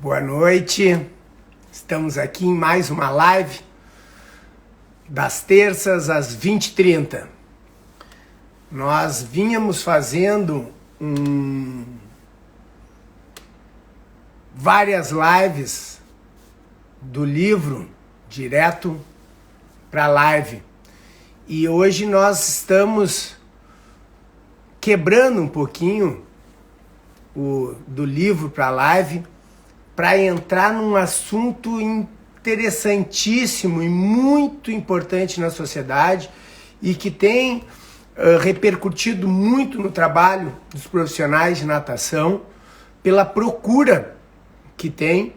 Boa noite, estamos aqui em mais uma live das terças às 20h30. Nós vínhamos fazendo várias lives do livro direto para live e hoje nós estamos quebrando um pouquinho do livro para live para entrar num assunto interessantíssimo e muito importante na sociedade e que tem repercutido muito no trabalho dos profissionais de natação pela procura que tem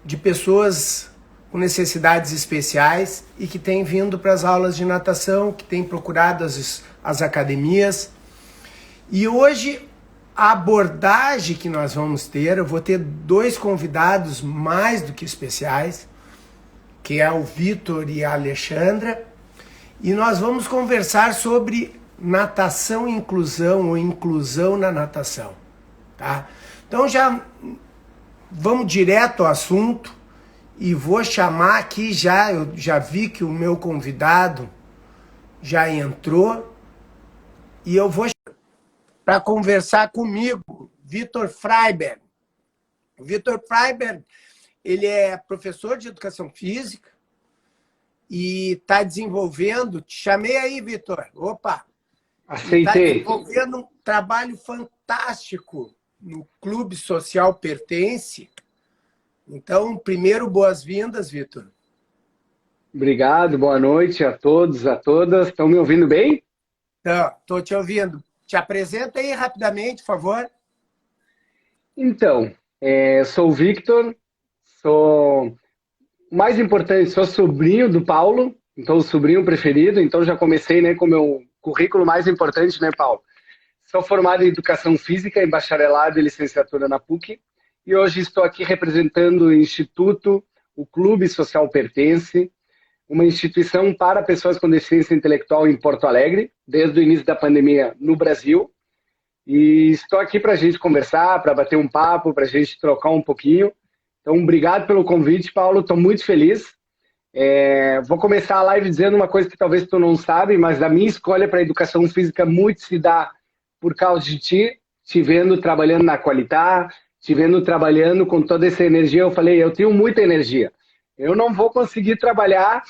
de pessoas com necessidades especiais e que têm vindo para as aulas de natação, que têm procurado as academias. E hoje a abordagem que nós vamos ter, eu vou ter dois convidados mais do que especiais, que é o Vitor e a Alexandra, e nós vamos conversar sobre natação e inclusão, ou inclusão na natação, tá? Então já vamos direto ao assunto e vou chamar aqui eu já vi que o meu convidado já entrou e eu vou para conversar comigo, Vitor Freiberg. O Vitor Freiberg, ele é professor de educação física e está desenvolvendo... Te chamei aí, Vitor. Opa! Aceitei. Está desenvolvendo um trabalho fantástico no Clube Social Pertence. Então, primeiro, boas-vindas, Vitor. Obrigado, boa noite a todos, a todas. Estão me ouvindo bem? Estou te ouvindo. Te apresenta aí rapidamente, por favor. Então, sou o Victor, mais importante, sou sobrinho do Paulo, então o sobrinho preferido, então já comecei, né, com o meu currículo mais importante, né, Paulo? Sou formado em Educação Física, em bacharelado e licenciatura na PUC, e hoje estou aqui representando o Instituto, o Clube Social Pertence, uma instituição para pessoas com deficiência intelectual em Porto Alegre, desde o início da pandemia no Brasil. E estou aqui para a gente conversar, para bater um papo, para a gente trocar um pouquinho. Então, obrigado pelo convite, Paulo. Estou muito feliz. Vou começar a live dizendo uma coisa que talvez tu não sabe, mas a minha escolha para a educação física muito se dá por causa de ti, te vendo trabalhando na Qualitá, te vendo trabalhando com toda essa energia. Eu falei, eu tenho muita energia. Eu não vou conseguir trabalhar,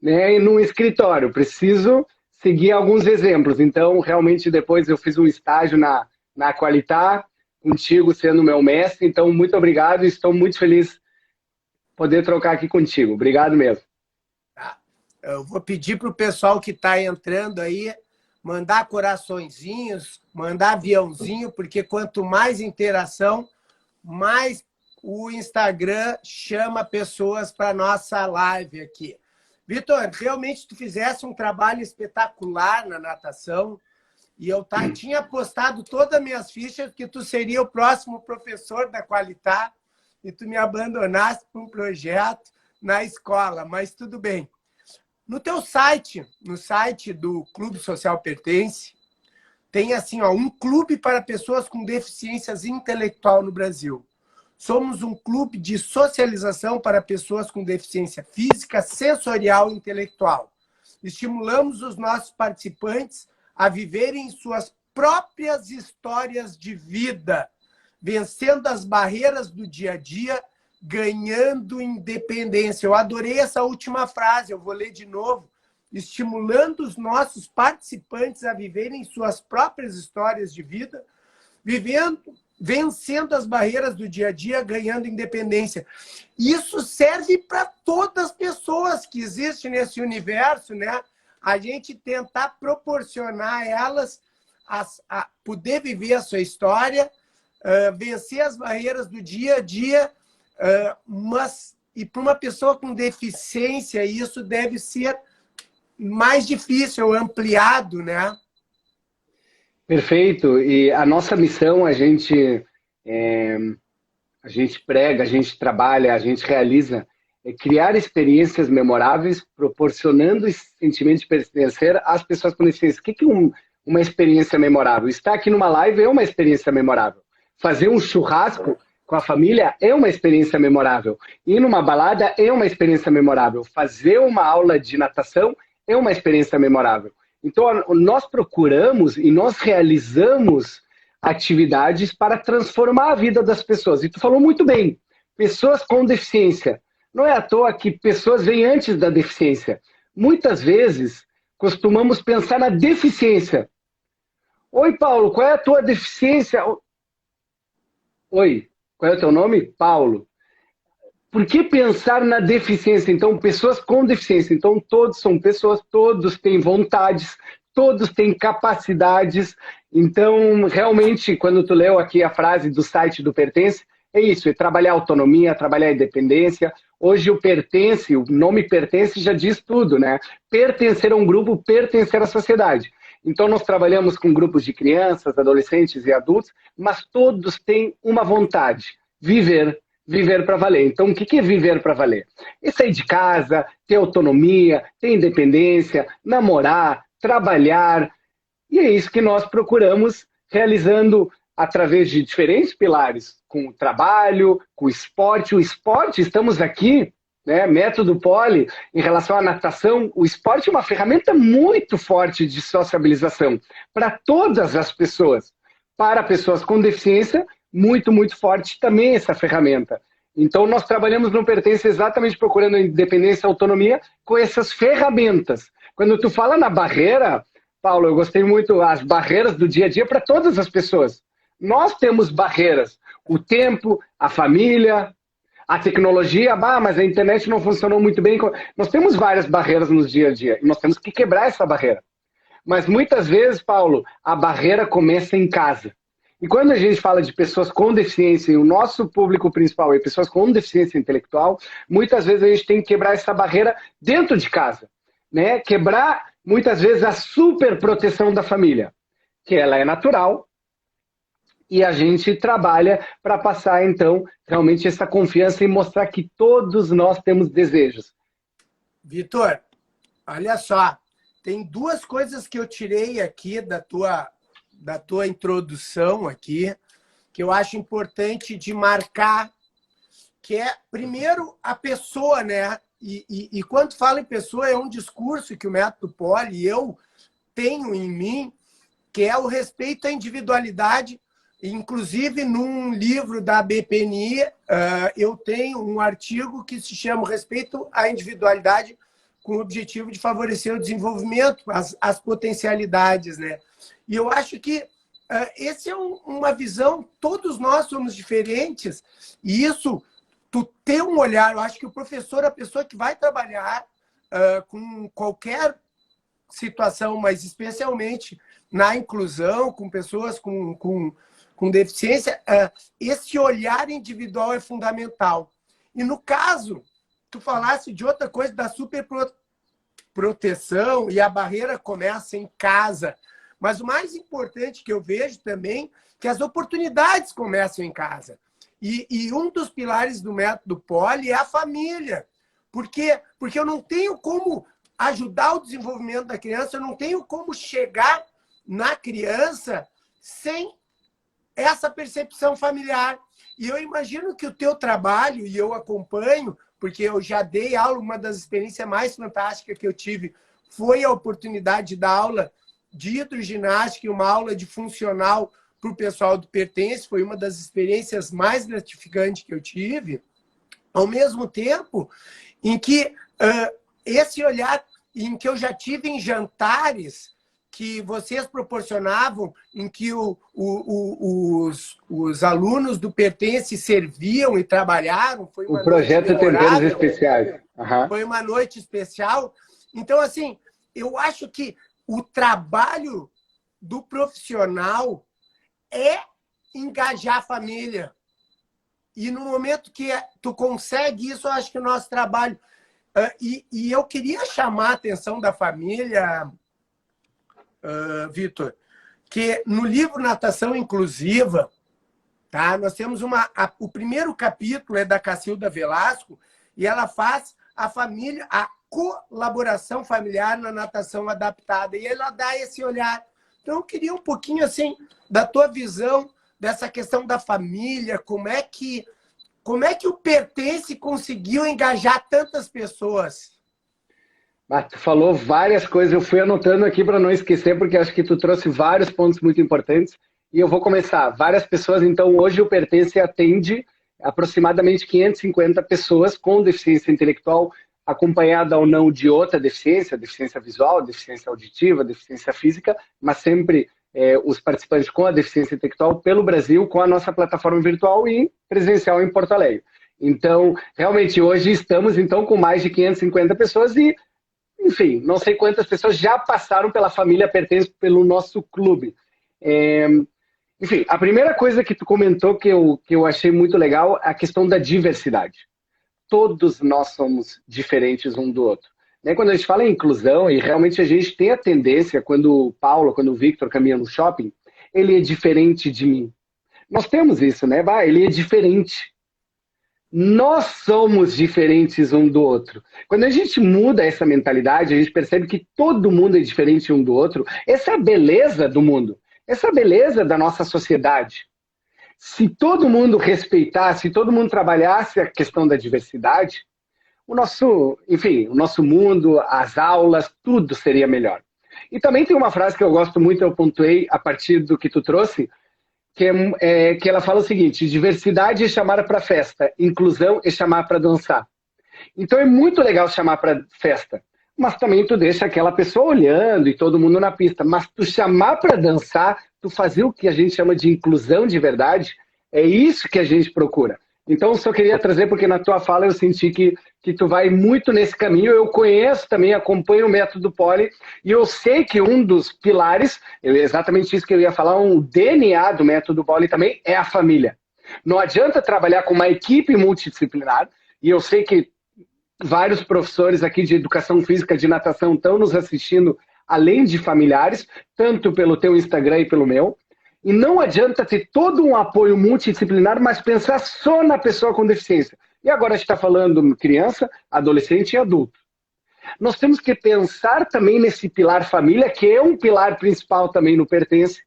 né, num escritório, preciso seguir alguns exemplos. Então, realmente, depois eu fiz um estágio na Qualitá, contigo sendo meu mestre. Então, muito obrigado e estou muito feliz poder trocar aqui contigo. Obrigado mesmo. Tá. Eu vou pedir para o pessoal que está entrando aí mandar coraçõezinhos, mandar aviãozinho, porque quanto mais interação, mais o Instagram chama pessoas para nossa live aqui. Vitor, realmente tu fizesse um trabalho espetacular na natação e eu tinha postado todas as minhas fichas que tu seria o próximo professor da Qualitá e tu me abandonaste para um projeto na escola, mas tudo bem. No teu site, no site do Clube Social Pertence, tem assim, ó, um clube para pessoas com deficiências intelectual no Brasil. Somos um clube de socialização para pessoas com deficiência física, sensorial e intelectual. Estimulamos os nossos participantes a viverem suas próprias histórias de vida, vencendo as barreiras do dia a dia, ganhando independência. Eu adorei essa última frase, eu vou ler de novo. Estimulando os nossos participantes a viverem suas próprias histórias de vida, vencendo as barreiras do dia a dia, ganhando independência. Isso serve para todas as pessoas que existem nesse universo, né? A gente tentar proporcionar a elas a poder viver a sua história, vencer as barreiras do dia a dia, e para uma pessoa com deficiência, isso deve ser mais difícil, ampliado, né? Perfeito. E a nossa missão, a gente prega, a gente trabalha, a gente realiza, é criar experiências memoráveis, proporcionando esse sentimento de pertencer às pessoas com deficiência. O que é uma experiência memorável? Estar aqui numa live é uma experiência memorável. Fazer um churrasco com a família é uma experiência memorável. Ir numa balada é uma experiência memorável. Fazer uma aula de natação é uma experiência memorável. Então, nós procuramos e nós realizamos atividades para transformar a vida das pessoas. E tu falou muito bem, pessoas com deficiência. Não é à toa que pessoas vêm antes da deficiência. Muitas vezes, costumamos pensar na deficiência. Oi, Paulo, qual é a tua deficiência? Oi, qual é o teu nome? Paulo. Por que pensar na deficiência? Então, pessoas com deficiência. Então, todos são pessoas, todos têm vontades, todos têm capacidades. Então, realmente, quando tu leu aqui a frase do site do Pertence, é isso, é trabalhar autonomia, trabalhar independência. Hoje o Pertence, o nome Pertence já diz tudo, né? Pertencer a um grupo, pertencer à sociedade. Então, nós trabalhamos com grupos de crianças, adolescentes e adultos, mas todos têm uma vontade, viver para valer. Então, o que é viver para valer? É sair de casa, ter autonomia, ter independência, namorar, trabalhar. E é isso que nós procuramos, realizando através de diferentes pilares, com o trabalho, com o esporte. O esporte, estamos aqui, né, método Poli, em relação à natação, o esporte é uma ferramenta muito forte de sociabilização para todas as pessoas. Para pessoas com deficiência, muito, muito forte também essa ferramenta. Então, nós trabalhamos no Pertence exatamente procurando independência e autonomia com essas ferramentas. Quando tu fala na barreira, Paulo, eu gostei muito, as barreiras do dia a dia para todas as pessoas. Nós temos barreiras, o tempo, a família, a tecnologia, mas a internet não funcionou muito bem. Nós temos várias barreiras no dia a dia e nós temos que quebrar essa barreira. Mas muitas vezes, Paulo, a barreira começa em casa. E quando a gente fala de pessoas com deficiência, e o nosso público principal é pessoas com deficiência intelectual, muitas vezes a gente tem que quebrar essa barreira dentro de casa, né? Quebrar, muitas vezes, a superproteção da família, que ela é natural, e a gente trabalha para passar, então, realmente essa confiança e mostrar que todos nós temos desejos. Vitor, olha só, tem duas coisas que eu tirei aqui da tua introdução aqui, que eu acho importante de marcar, que é, primeiro, a pessoa, né? E quando fala em pessoa, é um discurso que o método Poli, eu tenho em mim, que é o respeito à individualidade. Inclusive, num livro da BPNI, eu tenho um artigo que se chama Respeito à Individualidade, com o objetivo de favorecer o desenvolvimento, as potencialidades, né? E eu acho que essa é uma visão, todos nós somos diferentes, e isso, tu ter um olhar, eu acho que o professor é a pessoa que vai trabalhar com qualquer situação, mas especialmente na inclusão, com pessoas com deficiência, esse olhar individual é fundamental. E no caso, tu falasse de outra coisa, da superproteção, e a barreira começa em casa. Mas o mais importante que eu vejo também, que as oportunidades começam em casa. E um dos pilares do método Poli é a família. Por quê? Porque eu não tenho como ajudar o desenvolvimento da criança, eu não tenho como chegar na criança sem essa percepção familiar. E eu imagino que o teu trabalho, e eu acompanho, porque eu já dei aula, uma das experiências mais fantásticas que eu tive foi a oportunidade de dar aula de hidroginástica e uma aula de funcional para o pessoal do Pertence, foi uma das experiências mais gratificantes que eu tive, ao mesmo tempo em que esse olhar, em que eu já tive em jantares que vocês proporcionavam, em que os alunos do Pertence serviam e trabalharam. Foi uma o projeto Temperos Especiais. Foi uma noite especial. Então, assim, eu acho que o trabalho do profissional é engajar a família. E no momento que tu consegue isso, eu acho que o nosso trabalho... E eu queria chamar a atenção da família, Vitor, que no livro Natação Inclusiva, tá? Nós temos o primeiro capítulo é da Cacilda Velasco, e ela faz a família, a colaboração familiar na natação adaptada, e ela dá esse olhar. Então, eu queria um pouquinho assim da tua visão dessa questão da família, como é que o Pertence conseguiu engajar tantas pessoas? Ah, tu falou várias coisas, eu fui anotando aqui para não esquecer, porque acho que tu trouxe vários pontos muito importantes. E eu vou começar. Várias pessoas, então, hoje o Pertence atende aproximadamente 550 pessoas com deficiência intelectual, acompanhada ou não de outra deficiência, deficiência visual, deficiência auditiva, deficiência física, mas sempre os participantes com a deficiência intelectual pelo Brasil, com a nossa plataforma virtual e presencial em Porto Alegre. Então, realmente, hoje estamos então com mais de 550 pessoas e, enfim, não sei quantas pessoas já passaram pela família Pertence, pelo nosso clube. Enfim, a primeira coisa que tu comentou que eu achei muito legal é a questão da diversidade. Todos nós somos diferentes um do outro. Quando a gente fala em inclusão, e realmente a gente tem a tendência, quando o Paulo, quando o Victor caminha no shopping, ele é diferente de mim. Nós temos isso, né? Ele é diferente. Nós somos diferentes um do outro. Quando a gente muda essa mentalidade, a gente percebe que todo mundo é diferente um do outro. Essa é a beleza do mundo. Essa é a beleza da nossa sociedade. Se todo mundo respeitasse, se todo mundo trabalhasse a questão da diversidade, o nosso mundo, as aulas, tudo seria melhor. E também tem uma frase que eu gosto muito, eu pontuei a partir do que tu trouxe, que ela fala o seguinte: diversidade é chamar para festa, inclusão é chamar para dançar. Então é muito legal chamar para festa, mas também tu deixa aquela pessoa olhando e todo mundo na pista. Mas tu chamar para dançar, tu fazer o que a gente chama de inclusão de verdade, é isso que a gente procura. Então, só queria trazer, porque na tua fala eu senti que tu vai muito nesse caminho. Eu conheço também, acompanho o método Poli, e eu sei que um dos pilares, exatamente isso que eu ia falar, um DNA do método Poli também é a família. Não adianta trabalhar com uma equipe multidisciplinar, e eu sei que vários professores aqui de educação física, de natação, estão nos assistindo, além de familiares, tanto pelo teu Instagram e pelo meu. E não adianta ter todo um apoio multidisciplinar, mas pensar só na pessoa com deficiência. E agora a gente está falando criança, adolescente e adulto. Nós temos que pensar também nesse pilar família, que é um pilar principal também no Pertence.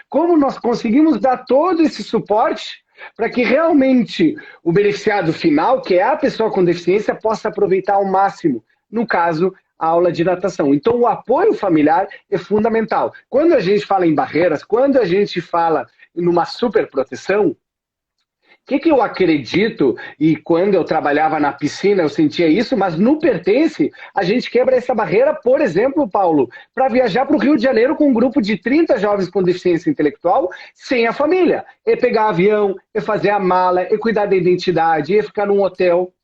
Como nós conseguimos dar todo esse suporte para que realmente o beneficiado final, que é a pessoa com deficiência, possa aproveitar ao máximo, no caso, a aula de natação. Então, o apoio familiar é fundamental. Quando a gente fala em barreiras, quando a gente fala numa superproteção, o que eu acredito, e quando eu trabalhava na piscina eu sentia isso, mas no Pertence a gente quebra essa barreira, por exemplo, Paulo, para viajar para o Rio de Janeiro com um grupo de 30 jovens com deficiência intelectual sem a família. É pegar avião, é fazer a mala, é cuidar da identidade, é ficar num hotel.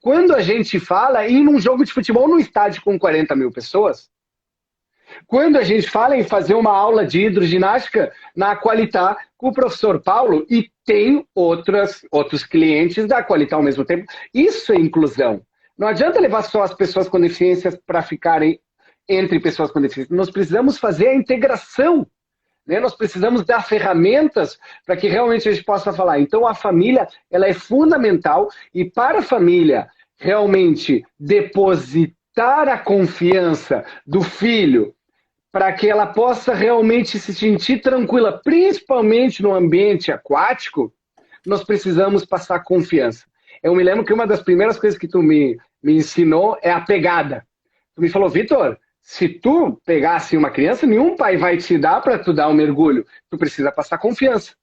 Quando a gente fala em um jogo de futebol num estádio com 40 mil pessoas, quando a gente fala em fazer uma aula de hidroginástica na Qualitá com o professor Paulo, e tem outros clientes da Qualitá ao mesmo tempo, isso é inclusão. Não adianta levar só as pessoas com deficiências para ficarem entre pessoas com deficiência. Nós precisamos fazer a integração. Nós precisamos dar ferramentas para que realmente a gente possa falar. Então, a família ela é fundamental, e para a família realmente depositar a confiança do filho para que ela possa realmente se sentir tranquila, principalmente no ambiente aquático, nós precisamos passar confiança. Eu me lembro que uma das primeiras coisas que tu me ensinou é a pegada. Tu me falou: Vitor, se tu pegasse uma criança, nenhum pai vai te dar para tu dar um mergulho. Tu precisa passar confiança.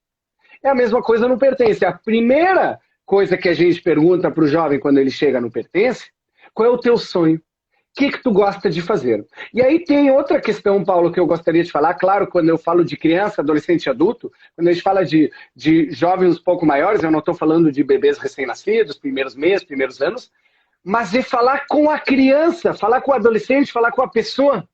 É a mesma coisa no Pertence. A primeira coisa que a gente pergunta para o jovem quando ele chega no Pertence: qual é o teu sonho? O que tu gosta de fazer? E aí tem outra questão, Paulo, que eu gostaria de falar. Claro, quando eu falo de criança, adolescente e adulto, quando a gente fala de jovens um pouco maiores, eu não estou falando de bebês recém-nascidos, primeiros meses, primeiros anos, mas é falar com a criança, falar com o adolescente, falar com a pessoa.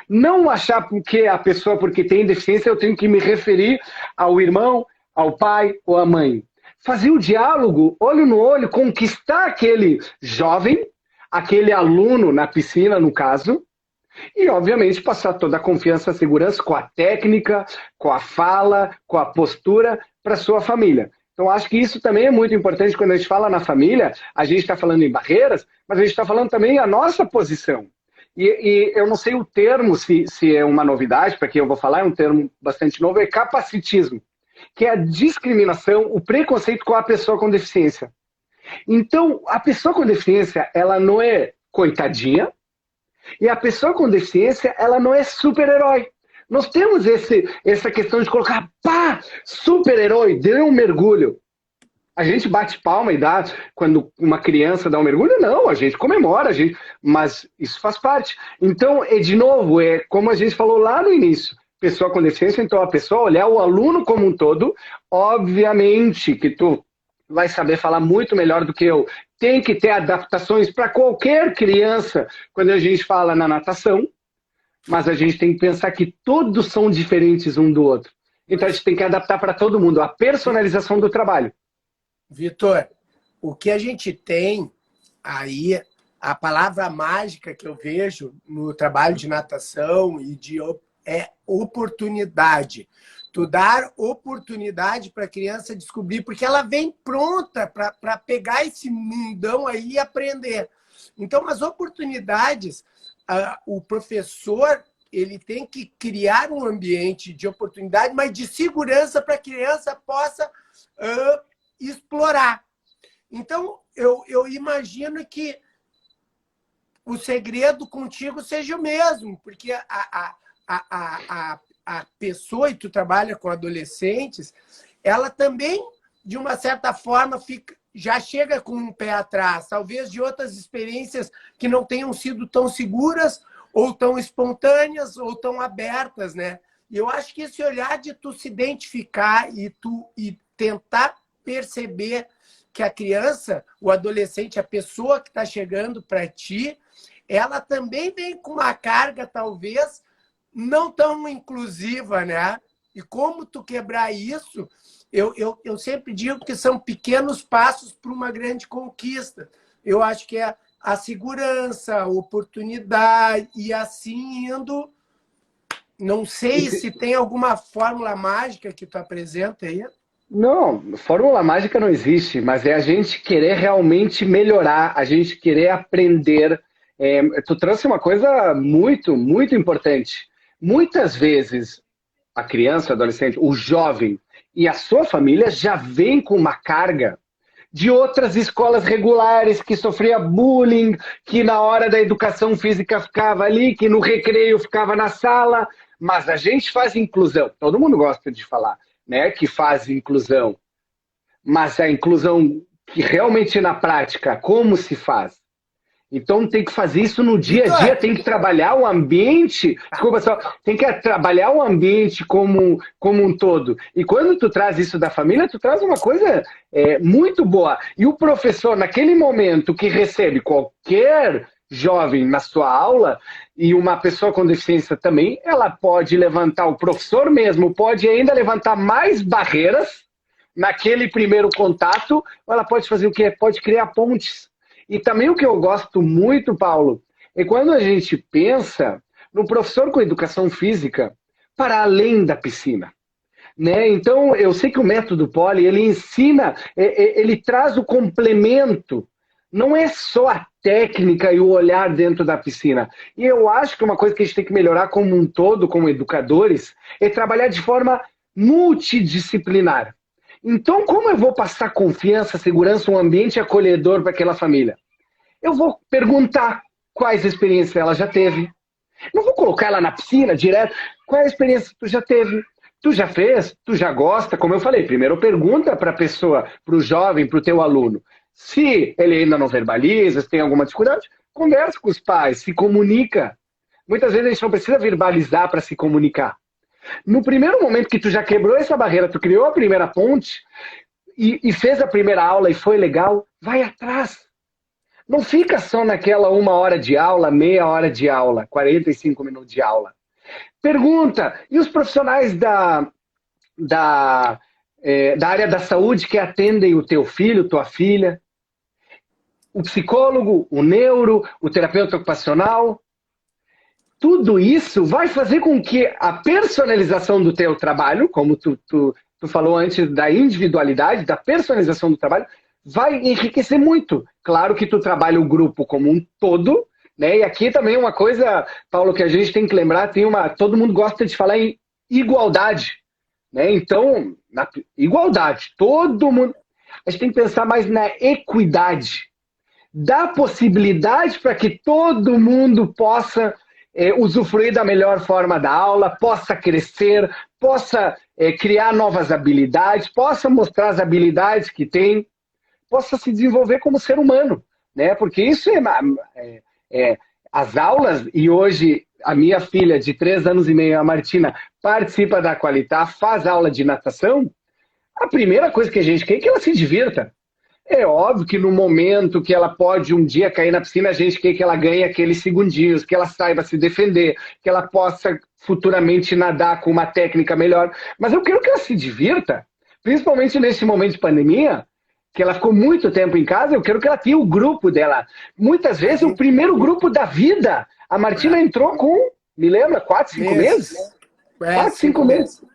Não achar porque a pessoa, porque tem deficiência, eu tenho que me referir ao irmão, ao pai ou à mãe. Fazer o diálogo, olho no olho, conquistar aquele jovem, aquele aluno na piscina, no caso, e, obviamente, passar toda a confiança, a segurança com a técnica, com a fala, com a postura para sua família. Então, acho que isso também é muito importante quando a gente fala na família. A gente está falando em barreiras, mas a gente está falando também a nossa posição. E eu não sei o termo, se é uma novidade, para quem eu vou falar, é um termo bastante novo, é capacitismo. que é a discriminação, o preconceito com a pessoa com deficiência. Então, a pessoa com deficiência, ela não é coitadinha, e a pessoa com deficiência, ela não é super-herói. Nós temos essa questão de colocar, pá, super-herói, deu um mergulho. A gente bate palma e dá, quando uma criança dá um mergulho, não, a gente comemora, mas isso faz parte. Então, de novo, é como a gente falou lá no início, pessoa com deficiência, então a pessoa olhar o aluno como um todo, obviamente que tu vai saber falar muito melhor do que eu, tem que ter adaptações para qualquer criança, quando a gente fala na natação, mas a gente tem que pensar que todos são diferentes um do outro. Então a gente tem que adaptar para todo mundo, a personalização do trabalho. Vitor, o que a gente tem aí, a palavra mágica que eu vejo no trabalho de natação é oportunidade. Tu dar oportunidade para a criança descobrir, porque ela vem pronta para pegar esse mundão aí e aprender. Então, as oportunidades, o professor ele tem que criar um ambiente de oportunidade, mas de segurança para a criança possa explorar. Então, eu imagino que o segredo contigo seja o mesmo, porque a pessoa, e tu trabalha com adolescentes, ela também, de uma certa forma, já chega com um pé atrás, talvez de outras experiências que não tenham sido tão seguras, ou tão espontâneas, ou tão abertas, né? E eu acho que esse olhar de tu se identificar e tentar perceber que a criança, o adolescente, a pessoa que está chegando para ti, ela também vem com uma carga, talvez, não tão inclusiva, né? E como tu quebrar isso, eu sempre digo que são pequenos passos para uma grande conquista. Eu acho que é a segurança, a oportunidade, e assim indo. Não sei se tem alguma fórmula mágica que tu apresenta aí. Não, fórmula mágica não existe, mas é a gente querer realmente melhorar, a gente querer aprender. Tu trouxe uma coisa muito, muito importante. Muitas vezes, a criança, o adolescente, o jovem e a sua família já vem com uma carga de outras escolas regulares que sofria bullying, que na hora da educação física ficava ali, que no recreio ficava na sala, mas a gente faz inclusão. Todo mundo gosta de falar, né, que faz inclusão. Mas a inclusão que realmente na prática, como se faz? Então tem que fazer isso no dia a dia, tem que trabalhar o ambiente, desculpa só, tem que trabalhar o ambiente como um todo. E quando tu traz isso da família, tu traz uma coisa muito boa. E o professor, naquele momento que recebe qualquer jovem na sua aula, e uma pessoa com deficiência também, ela pode levantar, o professor mesmo pode ainda levantar mais barreiras naquele primeiro contato, ou ela pode fazer o quê? Pode criar pontes. E também o que eu gosto muito, Paulo, é quando a gente pensa no professor com educação física para além da piscina. Né? Então, eu sei que o método Poli, ele ensina, ele traz o complemento, não é só a técnica e o olhar dentro da piscina. E eu acho que uma coisa que a gente tem que melhorar como um todo, como educadores, é trabalhar de forma multidisciplinar. Então, como eu vou passar confiança, segurança, um ambiente acolhedor para aquela família? Eu vou perguntar quais experiências ela já teve. Não vou colocar ela na piscina direto. Qual é a experiência que tu já teve? Tu já fez? Tu já gosta? Como eu falei, primeiro pergunta para a pessoa, para o jovem, para o teu aluno. Se ele ainda não verbaliza, se tem alguma dificuldade, conversa com os pais, se comunica. Muitas vezes a gente não precisa verbalizar para se comunicar. No primeiro momento que tu já quebrou essa barreira, tu criou a primeira ponte e fez a primeira aula e foi legal, vai atrás. Não fica só naquela 1 hora de aula, meia hora de aula, 45 minutos de aula. Pergunta, e os profissionais da área da saúde que atendem o teu filho, tua filha? O psicólogo, o neuro, o terapeuta ocupacional? Tudo isso vai fazer com que a personalização do teu trabalho, como tu falou antes da individualidade, da personalização do trabalho, vai enriquecer muito. Claro que tu trabalha o grupo como um todo, né? E aqui também uma coisa, Paulo, que a gente tem que lembrar, todo mundo gosta de falar em igualdade, né? Então, na igualdade, todo mundo... A gente tem que pensar mais na equidade. Dá possibilidade para que todo mundo possa usufruir da melhor forma da aula, possa crescer, possa criar novas habilidades, possa mostrar as habilidades que tem, possa se desenvolver como ser humano, né? Porque isso as aulas, e hoje a minha filha de 3 anos e meio, a Martina, participa da Qualitá, faz aula de natação. A primeira coisa que a gente quer é que ela se divirta. É óbvio que no momento que ela pode um dia cair na piscina, a gente quer que ela ganhe aqueles segundinhos, que ela saiba se defender, que ela possa futuramente nadar com uma técnica melhor. Mas eu quero que ela se divirta, principalmente nesse momento de pandemia, que ela ficou muito tempo em casa, eu quero que ela tenha o grupo dela. Muitas vezes, o primeiro grupo da vida. A Martina entrou com, me lembra, 4, 5 meses? 4, 5 meses.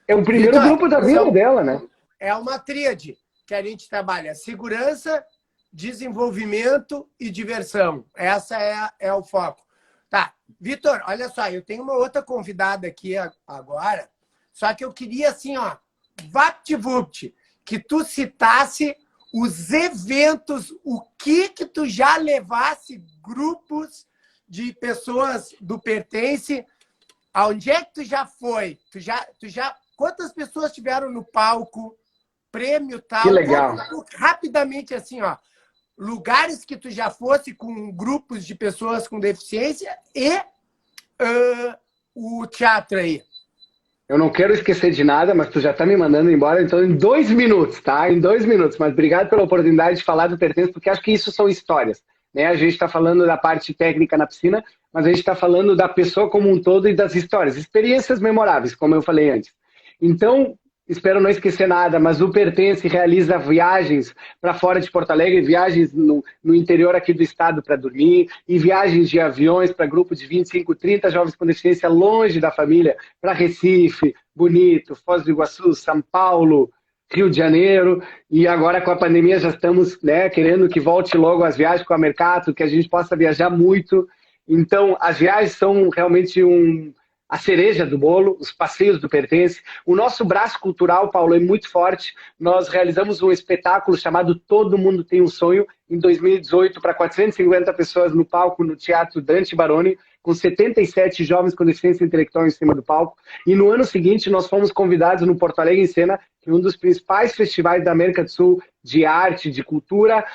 É o primeiro grupo da vida dela, né? É uma tríade que a gente trabalha: segurança, desenvolvimento e diversão. Essa é o foco. Tá, Vitor, olha só, eu tenho uma outra convidada aqui agora, só que eu queria assim, ó, vapt-vupt, que tu citasse os eventos, o que tu já levasse grupos de pessoas do Pertence, aonde é que tu já foi? Tu já quantas pessoas tiveram no palco? Prêmio tal. Que legal. Rapidamente assim, ó, lugares que tu já fosse com grupos de pessoas com deficiência e o teatro aí. Eu não quero esquecer de nada, mas tu já tá me mandando embora, então em 2 minutos, tá? Em 2 minutos. Mas obrigado pela oportunidade de falar do Pertence, porque acho que isso são histórias, né? A gente está falando da parte técnica na piscina, mas a gente está falando da pessoa como um todo e das histórias, experiências memoráveis, como eu falei antes. Então, espero não esquecer nada, mas o Pertence realiza viagens para fora de Porto Alegre, viagens no interior aqui do estado para dormir, e viagens de aviões para grupos de 25, 30 jovens com deficiência longe da família, para Recife, Bonito, Foz do Iguaçu, São Paulo, Rio de Janeiro, e agora com a pandemia já estamos, né, querendo que volte logo as viagens com a Mercato, que a gente possa viajar muito. Então, as viagens são realmente a cereja do bolo, os passeios do Pertence. O nosso braço cultural, Paulo, é muito forte. Nós realizamos um espetáculo chamado Todo Mundo Tem um Sonho, em 2018, para 450 pessoas no palco, no Teatro Dante Baroni, com 77 jovens com deficiência intelectual em cima do palco. E no ano seguinte, nós fomos convidados no Porto Alegre em Cena, que é um dos principais festivais da América do Sul de arte, de cultura,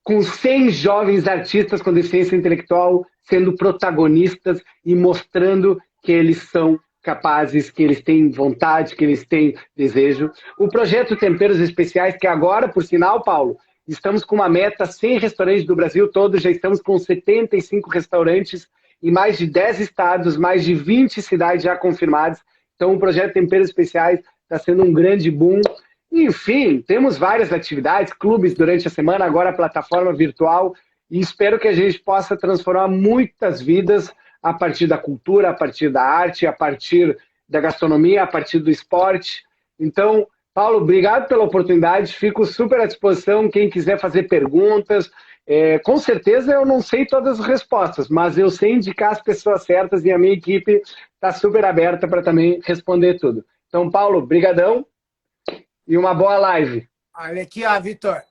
com 100 jovens artistas com deficiência intelectual sendo protagonistas e mostrando que eles são capazes, que eles têm vontade, que eles têm desejo. O projeto Temperos Especiais, que agora, por sinal, Paulo, estamos com uma meta, 100 restaurantes do Brasil todo, já estamos com 75 restaurantes em mais de 10 estados, mais de 20 cidades já confirmadas. Então, o projeto Temperos Especiais está sendo um grande boom. Enfim, temos várias atividades, clubes durante a semana, agora a plataforma virtual, e espero que a gente possa transformar muitas vidas a partir da cultura, a partir da arte, a partir da gastronomia, a partir do esporte. Então, Paulo, obrigado pela oportunidade, fico super à disposição, quem quiser fazer perguntas. Com certeza eu não sei todas as respostas, mas eu sei indicar as pessoas certas e a minha equipe está super aberta para também responder tudo. Então, Paulo, brigadão e uma boa live. Olha aqui, ó, Vitor.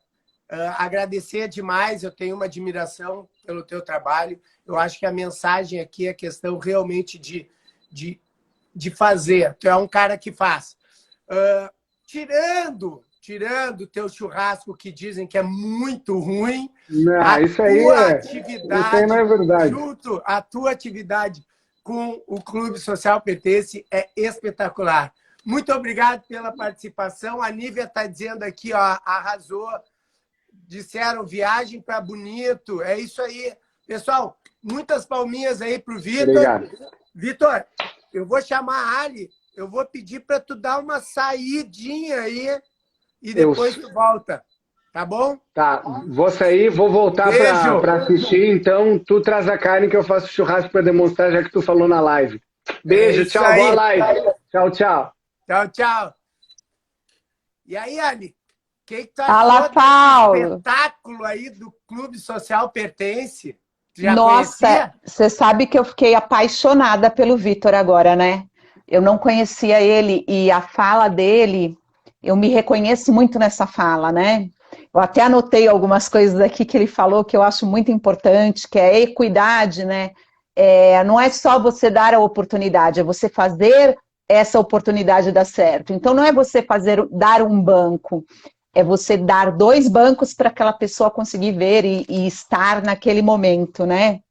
Agradecer demais, eu tenho uma admiração pelo teu trabalho. Eu acho que a mensagem aqui é questão realmente de fazer. Tu é um cara que faz. Tirando o teu churrasco, que dizem que é muito ruim, não, isso aí não é verdade. A tua atividade com o Clube Social Pertence é espetacular. Muito obrigado pela participação. A Nívia está dizendo aqui, ó, arrasou. Disseram viagem para Bonito. É isso aí. Pessoal, muitas palminhas aí para o Vitor. Obrigado. Vitor, eu vou chamar a Ali, eu vou pedir para tu dar uma saidinha aí e depois tu volta. Tá bom? Tá, vou sair, vou voltar para assistir, então tu traz a carne que eu faço churrasco para demonstrar, já que tu falou na live. Beijo, tchau, aí. Boa live. Tchau, tchau. Tchau, tchau. E aí, Ali? Quem tá Fala, Paulo. Espetáculo aí do Clube Social Pertence? Nossa, você sabe que eu fiquei apaixonada pelo Vitor agora, né? Eu não conhecia ele e a fala dele, eu me reconheço muito nessa fala, né? Eu até anotei algumas coisas aqui que ele falou que eu acho muito importante, que é a equidade, né? Não é só você dar a oportunidade, é você fazer essa oportunidade dar certo. Então não é você dar um banco, é você dar 2 bancos para aquela pessoa conseguir ver e estar naquele momento, né?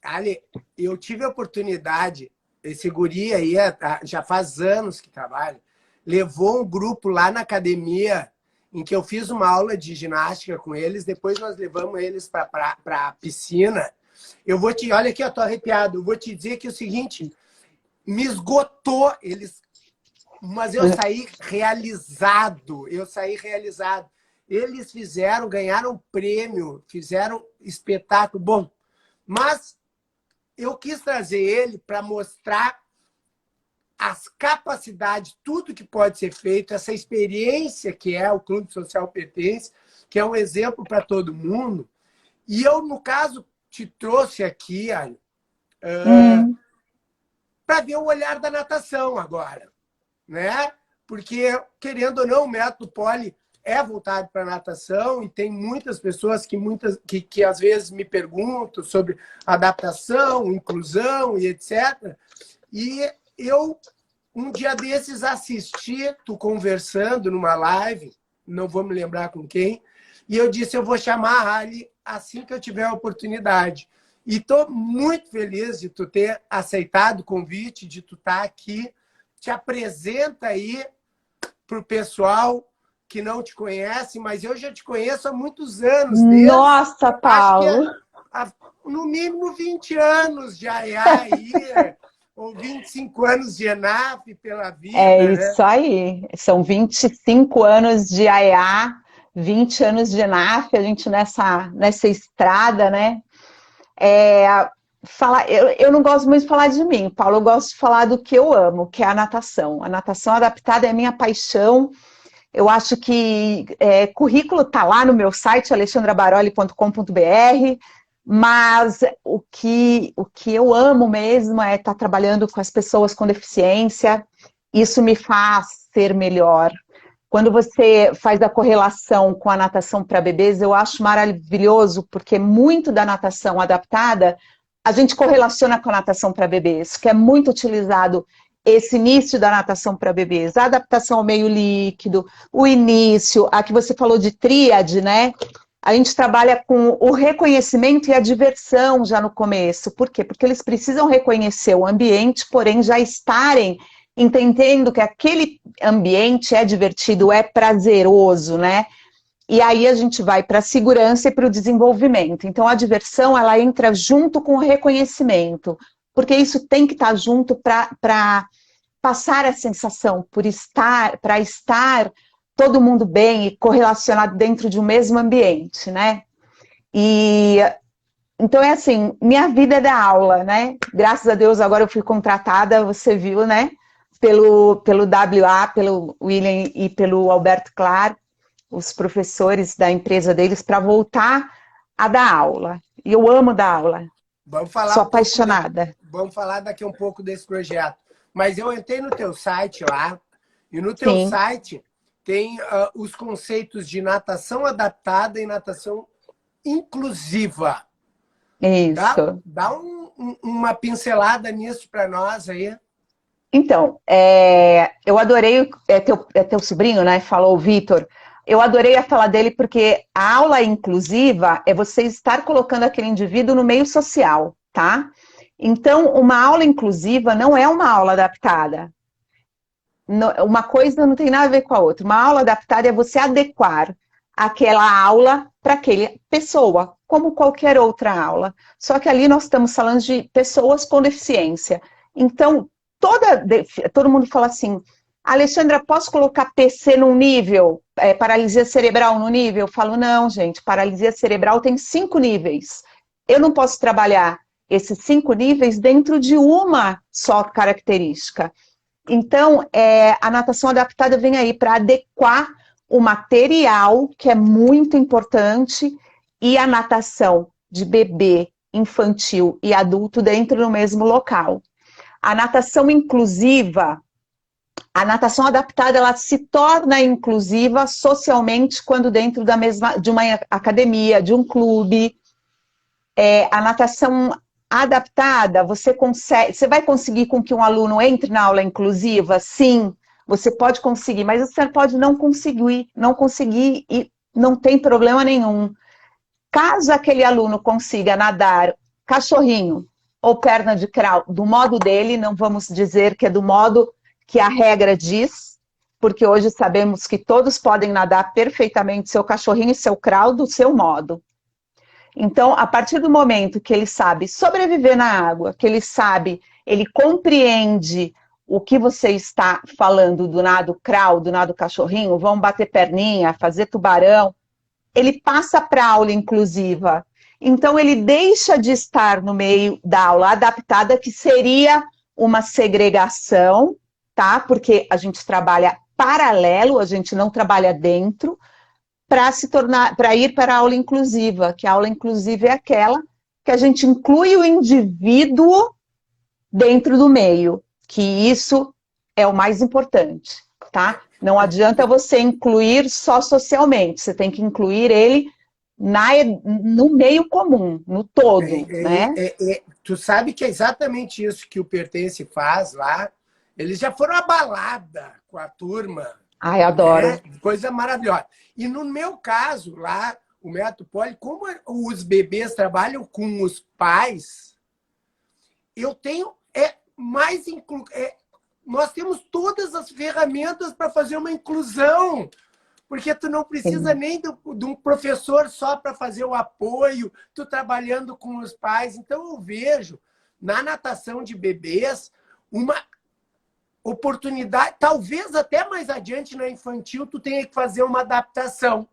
Ali, eu tive a oportunidade, esse guri aí já faz anos que trabalha, levou um grupo lá na academia em que eu fiz uma aula de ginástica com eles, depois nós levamos eles para a piscina. Olha aqui, eu tô arrepiado, eu vou te dizer que é o seguinte, me esgotou eles, mas eu saí realizado, Eles ganharam prêmio, fizeram espetáculo, bom, mas eu quis trazer ele para mostrar as capacidades, tudo que pode ser feito, essa experiência que é o Clube Social Pertence, que é um exemplo para todo mundo. E eu, no caso, te trouxe aqui, para ver o olhar da natação agora, né? Porque, querendo ou não, o método Poli é voltado para a natação e tem muitas pessoas que às vezes me perguntam sobre adaptação, inclusão e etc. E eu, um dia desses, assisti tu conversando numa live, não vou me lembrar com quem, e eu disse, eu vou chamar a Ali assim que eu tiver a oportunidade. E estou muito feliz de tu ter aceitado o convite, de tu estar aqui. Te apresenta aí para o pessoal que não te conhece, mas eu já te conheço há muitos anos. Nossa, Paulo! Acho que no mínimo 20 anos de AEA aí, ou 25 anos de ENAF pela vida. É isso aí. São 25 anos de AEA, 20 anos de ENAF, a gente nessa estrada, né? Eu não gosto muito de falar de mim, Paulo, eu gosto de falar do que eu amo, que é a natação. A natação adaptada é a minha paixão. Eu acho que currículo está lá no meu site, alexandrabaroli.com.br, mas o que eu amo mesmo é estar trabalhando com as pessoas com deficiência. Isso me faz ser melhor. Quando você faz a correlação com a natação para bebês, eu acho maravilhoso, porque muito da natação adaptada a gente correlaciona com a natação para bebês, que é muito utilizado esse início da natação para bebês, a adaptação ao meio líquido, o início, a que você falou de tríade, né? A gente trabalha com o reconhecimento e a diversão já no começo. Por quê? Porque eles precisam reconhecer o ambiente, porém já estarem entendendo que aquele ambiente é divertido, é prazeroso, né? E aí a gente vai para a segurança e para o desenvolvimento. Então a diversão, ela entra junto com o reconhecimento, porque isso tem que estar junto para passar a sensação, para estar todo mundo bem e correlacionado dentro de um mesmo ambiente, né? E então é assim, minha vida é da aula, né? Graças a Deus agora eu fui contratada, você viu, né? Pelo WA, pelo William e pelo Alberto Clar, os professores da empresa deles, para voltar a dar aula. E eu amo dar aula. Sou apaixonada. Vamos falar daqui um pouco desse projeto. Mas eu entrei no teu site lá, e no teu site tem os conceitos de natação adaptada e natação inclusiva. Isso. Dá uma pincelada nisso para nós aí. Então, eu adorei, teu sobrinho, né? Falou o Vitor. Eu adorei a fala dele porque a aula inclusiva é você estar colocando aquele indivíduo no meio social, tá? Então, uma aula inclusiva não é uma aula adaptada. Uma coisa não tem nada a ver com a outra. Uma aula adaptada é você adequar aquela aula para aquela pessoa, como qualquer outra aula. Só que ali nós estamos falando de pessoas com deficiência. Então, todo mundo fala assim, Alexandra, posso colocar PC num nível, paralisia cerebral no nível? Eu falo, não, gente, paralisia cerebral tem 5 níveis. Eu não posso trabalhar esses 5 níveis dentro de uma só característica. Então, a natação adaptada vem aí para adequar o material, que é muito importante, e a natação de bebê, infantil e adulto dentro do mesmo local. A natação inclusiva, a natação adaptada, ela se torna inclusiva socialmente quando dentro de uma academia, de um clube. A natação adaptada, você vai conseguir com que um aluno entre na aula inclusiva? Sim, você pode conseguir, mas você pode não conseguir e não tem problema nenhum. Caso aquele aluno consiga nadar cachorrinho ou perna de crawl do modo dele, não vamos dizer que é do modo que a regra diz, porque hoje sabemos que todos podem nadar perfeitamente seu cachorrinho e seu crawl do seu modo. Então, a partir do momento que ele sabe sobreviver na água, que ele compreende o que você está falando do nado crawl, do nado cachorrinho, vão bater perninha, fazer tubarão, ele passa para a aula inclusiva. Então, ele deixa de estar no meio da aula adaptada, que seria uma segregação, tá? Porque a gente trabalha paralelo, a gente não trabalha dentro, para ir para a aula inclusiva, que a aula inclusiva é aquela que a gente inclui o indivíduo dentro do meio, que isso é o mais importante, tá? Não adianta você incluir só socialmente, você tem que incluir ele no meio comum, no todo, né? Tu sabe que é exatamente isso que o Pertence faz lá. Eles já foram à balada com a turma. Ai, adoro. Né? Coisa maravilhosa. E no meu caso, lá, o Método Poli, como os bebês trabalham com os pais, eu tenho nós temos todas as ferramentas para fazer uma inclusão. Porque tu não precisa nem de um professor só para fazer o apoio, tu trabalhando com os pais. Então, eu vejo na natação de bebês uma oportunidade, talvez até mais adiante na infantil, tu tenha que fazer uma adaptação.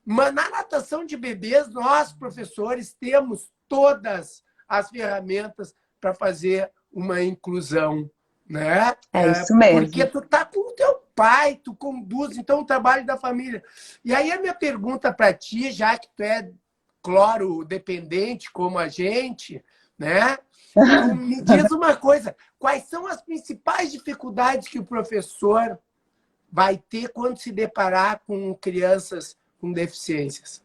Mas na natação de bebês, nós, professores, temos todas as ferramentas para fazer uma inclusão, né? É isso mesmo. Porque tu tá com o teu pai, tu conduz, então, o trabalho da família. E aí a minha pergunta para ti, já que tu é cloro dependente como a gente, né? Tu me diz uma coisa, quais são as principais dificuldades que o professor vai ter quando se deparar com crianças com deficiências?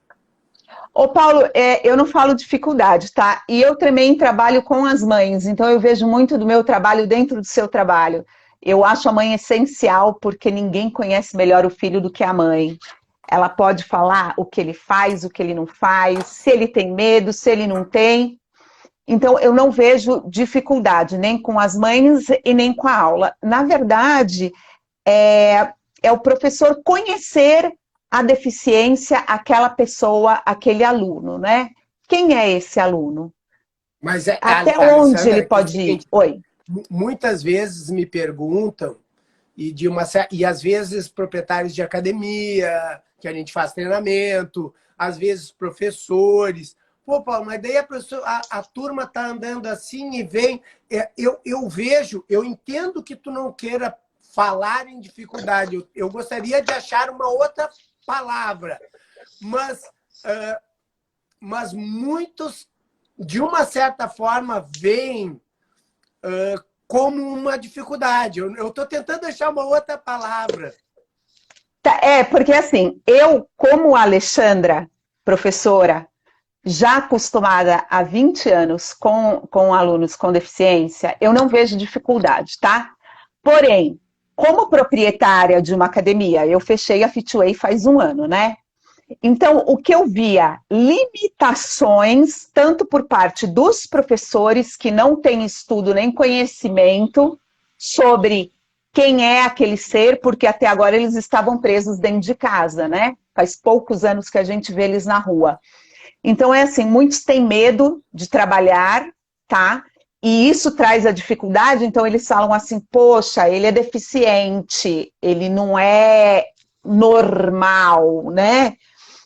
Ô, Paulo, eu não falo dificuldade, tá? E eu também trabalho com as mães, então eu vejo muito do meu trabalho dentro do seu trabalho. Eu acho a mãe essencial, porque ninguém conhece melhor o filho do que a mãe. Ela pode falar o que ele faz, o que ele não faz, se ele tem medo, se ele não tem. Então, eu não vejo dificuldade, nem com as mães e nem com a aula. Na verdade, é o professor conhecer a deficiência, aquela pessoa, aquele aluno, né? Quem é esse aluno? Mas até onde ele pode ir? Oi. Muitas vezes me perguntam, e às vezes proprietários de academia, que a gente faz treinamento, às vezes professores. Pô, Paulo, mas daí a turma está andando assim e vem. Eu vejo, eu entendo que tu não queira falar em dificuldade. Eu gostaria de achar uma outra palavra, mas muitos, de uma certa forma, veem como uma dificuldade. Eu estou tentando achar uma outra palavra. Porque assim, eu, como Alexandra, professora, já acostumada há 20 anos com alunos com deficiência, eu não vejo dificuldade, tá? Porém, como proprietária de uma academia, eu fechei a Fitway faz 1 ano, né? Então, o que eu via, limitações, tanto por parte dos professores que não têm estudo nem conhecimento sobre quem é aquele ser, porque até agora eles estavam presos dentro de casa, né? Faz poucos anos que a gente vê eles na rua. Então, é assim, muitos têm medo de trabalhar, tá? E isso traz a dificuldade, então eles falam assim, poxa, ele é deficiente, ele não é normal, né?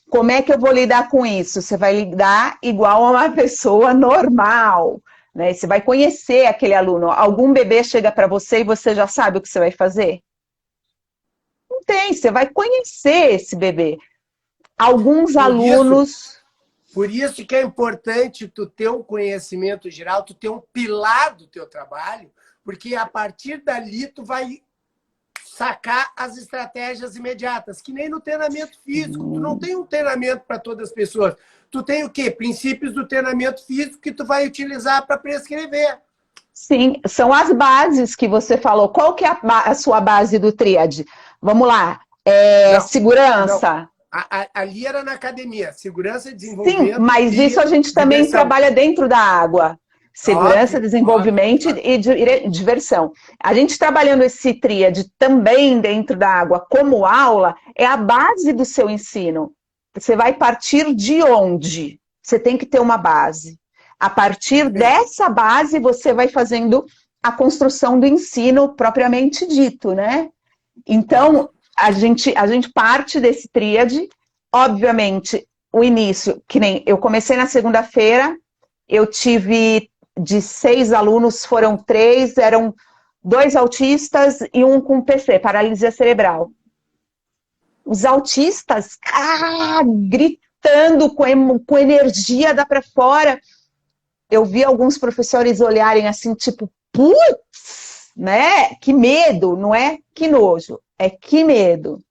Como é que eu vou lidar com isso? Você vai lidar igual a uma pessoa normal, né? Você vai conhecer aquele aluno. Algum bebê chega para você e você já sabe o que você vai fazer? Não tem, você vai conhecer esse bebê. Alguns alunos... Por isso que é importante tu ter um conhecimento geral, tu ter um pilar do teu trabalho, porque a partir dali tu vai sacar as estratégias imediatas, que nem no treinamento físico. Tu não tem um treinamento para todas as pessoas. Tu tem o quê? Princípios do treinamento físico que tu vai utilizar para prescrever. Sim, são as bases que você falou. Qual que é a sua base do tríade? Vamos lá. Segurança. Não. Ali era na academia. Segurança e desenvolvimento. Sim, mas isso a gente também diversão. Trabalha dentro da água. Segurança, desenvolvimento e diversão. A gente trabalhando esse tríade também dentro da água como aula, é a base do seu ensino. Você vai partir de onde? Você tem que ter uma base. A partir dessa base, você vai fazendo a construção do ensino propriamente dito, né? Então, a gente parte desse tríade, obviamente, o início, que nem eu comecei na segunda-feira, eu tive de 6 alunos, foram 3, eram 2 autistas e um com PC, paralisia cerebral. Os autistas, gritando com energia dá para fora. Eu vi alguns professores olharem assim, tipo, putz, né? Que medo, não é que nojo, é que medo.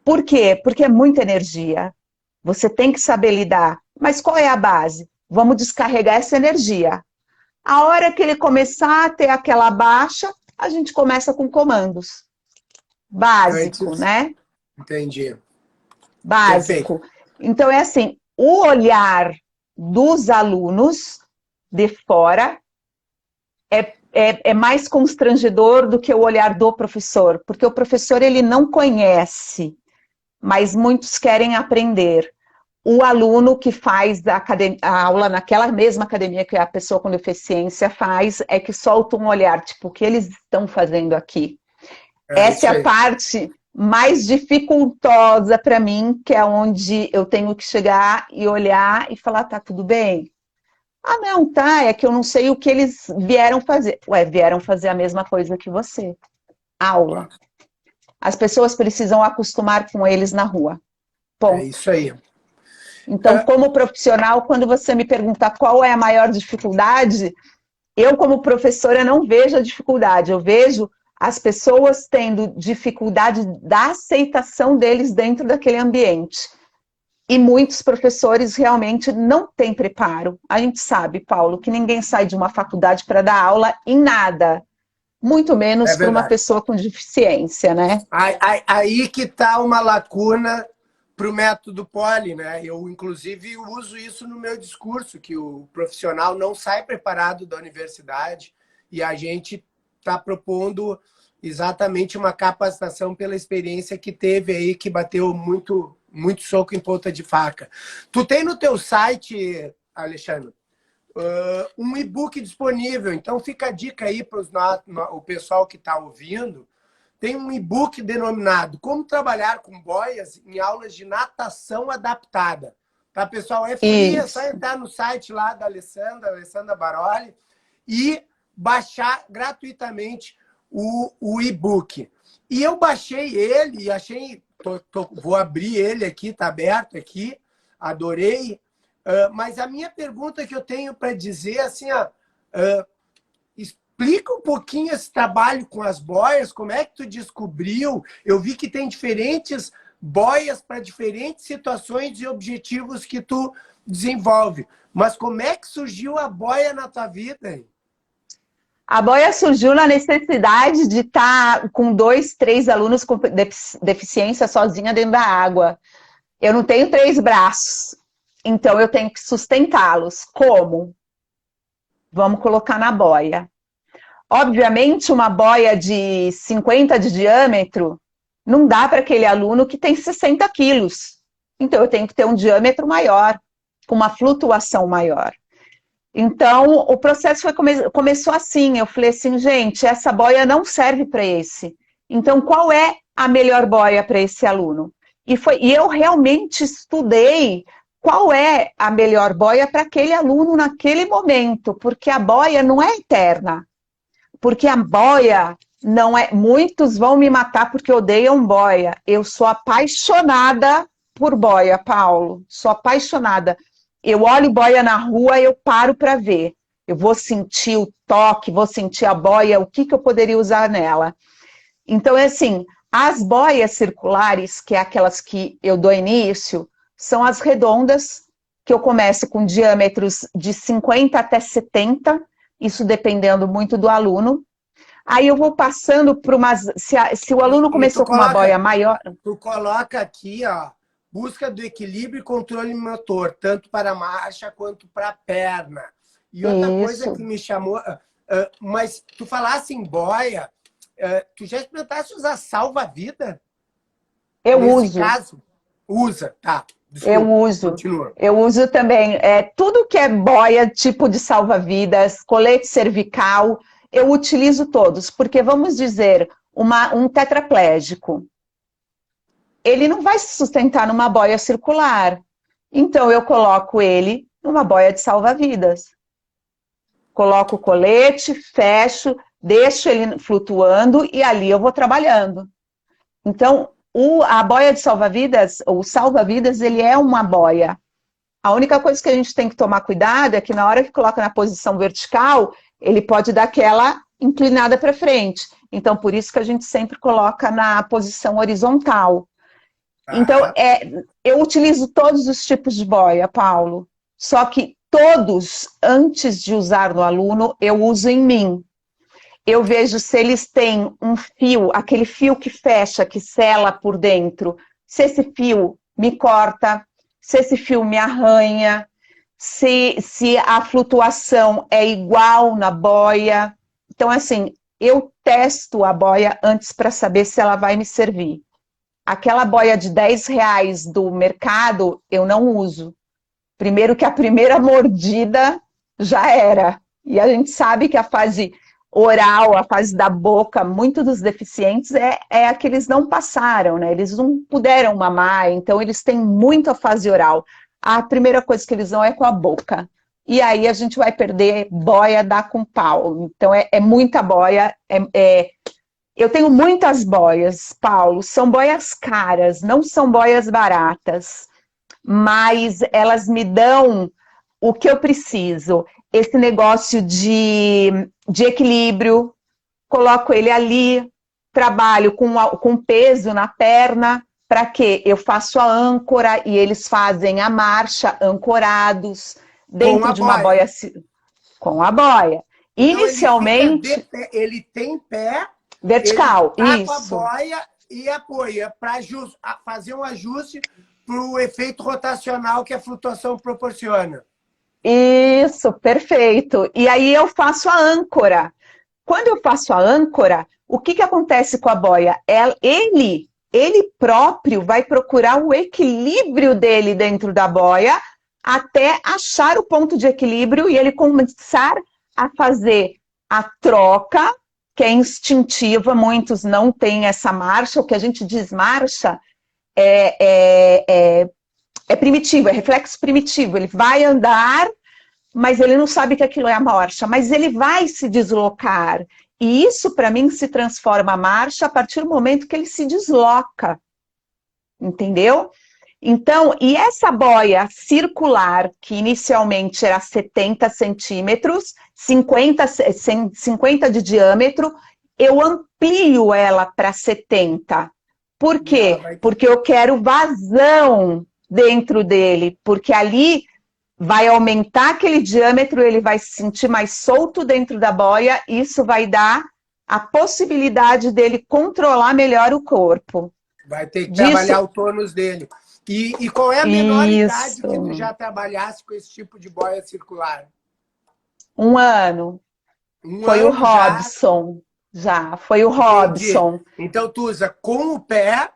Por quê? Porque é muita energia. Você tem que saber lidar. Mas qual é a base? Vamos descarregar essa energia. A hora que ele começar a ter aquela baixa, a gente começa com comandos. Básico, né? Entendi. Básico. Perfeito. Então, é assim, o olhar dos alunos de fora é mais constrangedor do que o olhar do professor, porque o professor ele não conhece, mas muitos querem aprender. O aluno que faz a aula naquela mesma academia que a pessoa com deficiência faz, é que solta um olhar, tipo, o que eles estão fazendo aqui? Essa é a parte mais dificultosa para mim, que é onde eu tenho que chegar e olhar e falar, tá tudo bem? Ah, não, tá, é que eu não sei o que eles vieram fazer. Ué, vieram fazer a mesma coisa que você. Aula. As pessoas precisam acostumar com eles na rua. Ponto. É isso aí. Então, como profissional, quando você me perguntar qual é a maior dificuldade, eu, como professora, não vejo a dificuldade. Eu vejo as pessoas tendo dificuldade da aceitação deles dentro daquele ambiente. E muitos professores realmente não têm preparo. A gente sabe, Paulo, que ninguém sai de uma faculdade para dar aula em nada. Muito menos para uma pessoa com deficiência, né? Aí que está uma lacuna para o método Poli, né? Eu, inclusive, uso isso no meu discurso, que o profissional não sai preparado da universidade e a gente está propondo exatamente uma capacitação pela experiência que teve aí, que bateu muito soco em ponta de faca. Tu tem no teu site, Alexandre, um e-book disponível, então fica a dica aí para o pessoal que está ouvindo. Tem um e-book denominado Como Trabalhar com Boias em Aulas de Natação Adaptada. Tá, pessoal? É free, é só entrar no site lá da Alessandra Baroli, e baixar gratuitamente o e-book. E eu baixei ele e achei... vou abrir ele aqui, está aberto aqui, adorei. Mas a minha pergunta que eu tenho para dizer, assim, explica um pouquinho esse trabalho com as boias, como é que tu descobriu? Eu vi que tem diferentes boias para diferentes situações e objetivos que tu desenvolve. Mas como é que surgiu a boia na tua vida, hein? A boia surgiu na necessidade de estar com 2, 3 alunos com deficiência sozinha dentro da água. Eu não tenho 3 braços, então eu tenho que sustentá-los. Como? Vamos colocar na boia. Obviamente, uma boia de 50 de diâmetro não dá para aquele aluno que tem 60 quilos. Então, eu tenho que ter um diâmetro maior, com uma flutuação maior. Então, o processo começou assim. Eu falei assim, gente, essa boia não serve para esse. Então, qual é a melhor boia para esse aluno? E eu realmente estudei qual é a melhor boia para aquele aluno naquele momento, porque a boia não é eterna. Porque a boia não é... Muitos vão me matar porque odeiam boia. Eu sou apaixonada por boia, Paulo. Sou apaixonada. Eu olho boia na rua, eu paro para ver. eu vou sentir o toque, vou sentir a boia, o que eu poderia usar nela. Então, é assim, as boias circulares, que é aquelas que eu dou início, são as redondas, que eu começo com diâmetros de 50 até 70, isso dependendo muito do aluno. Aí eu vou passando por umas... Se o aluno começou com uma boia maior... Tu coloca aqui, ó, busca do equilíbrio e controle motor, tanto para a marcha quanto para a perna. E outra coisa que me chamou... mas tu falasse em boia, tu já experimentaste usar salva-vida? Eu Nesse uso. caso, usa, tá. Desculpa, eu uso. Continua. Eu uso também. Tudo que é boia, tipo de salva-vidas, colete cervical, eu utilizo todos. Porque, vamos dizer, um tetraplégico, ele não vai se sustentar numa boia circular. Então, eu coloco ele numa boia de salva-vidas. Coloco o colete, fecho, deixo ele flutuando e ali eu vou trabalhando. Então, a boia de salva-vidas, o salva-vidas, ele é uma boia. A única coisa que a gente tem que tomar cuidado é que na hora que coloca na posição vertical, ele pode dar aquela inclinada para frente. Então, por isso que a gente sempre coloca na posição horizontal. Então, eu utilizo todos os tipos de boia, Paulo. Só que todos, antes de usar no aluno, eu uso em mim. Eu vejo se eles têm um fio, aquele fio que fecha, que sela por dentro. Se esse fio me corta, se esse fio me arranha, se a flutuação é igual na boia. Então, assim, eu testo a boia antes para saber se ela vai me servir. Aquela boia de R$10 do mercado, eu não uso. Primeiro que a primeira mordida já era. E a gente sabe que a fase oral, a fase da boca, muitos dos deficientes é a que eles não passaram, né? Eles não puderam mamar, então eles têm muito a fase oral. A primeira coisa que eles dão é com a boca. E aí a gente vai perder boia, dá com pau. Então é muita boia. Eu tenho muitas boias, Paulo. São boias caras, não são boias baratas. Mas elas me dão o que eu preciso. Esse negócio de equilíbrio, coloco ele ali, trabalho com peso na perna, para quê? Eu faço a âncora e eles fazem a marcha ancorados dentro de uma boia com a boia. Então, inicialmente... ele tem pé vertical, ele tá isso. Com a boia e apoia para fazer um ajuste para o efeito rotacional que a flutuação proporciona. Isso, perfeito. E aí eu faço a âncora. Quando eu faço a âncora, o que acontece com a boia? Ele próprio vai procurar o equilíbrio dele dentro da boia até achar o ponto de equilíbrio e ele começar a fazer a troca, que é instintiva, muitos não têm essa marcha, o que a gente diz marcha é primitivo, é reflexo primitivo. Ele vai andar, mas ele não sabe que aquilo é a marcha, mas ele vai se deslocar. E isso, para mim, se transforma a marcha a partir do momento que ele se desloca. Entendeu? Então, e essa boia circular, que inicialmente era 70 centímetros, 50 de diâmetro, eu amplio ela para 70. Por quê? Porque eu quero vazão dentro dele, porque ali vai aumentar aquele diâmetro, ele vai se sentir mais solto dentro da boia, e isso vai dar a possibilidade dele controlar melhor o corpo. Vai ter que trabalhar o tônus dele. E qual é a menor idade que tu já trabalhasse com esse tipo de boia circular? 1 ano. Foi o Robson. Já, foi o Robson. Então, tu usa com o pé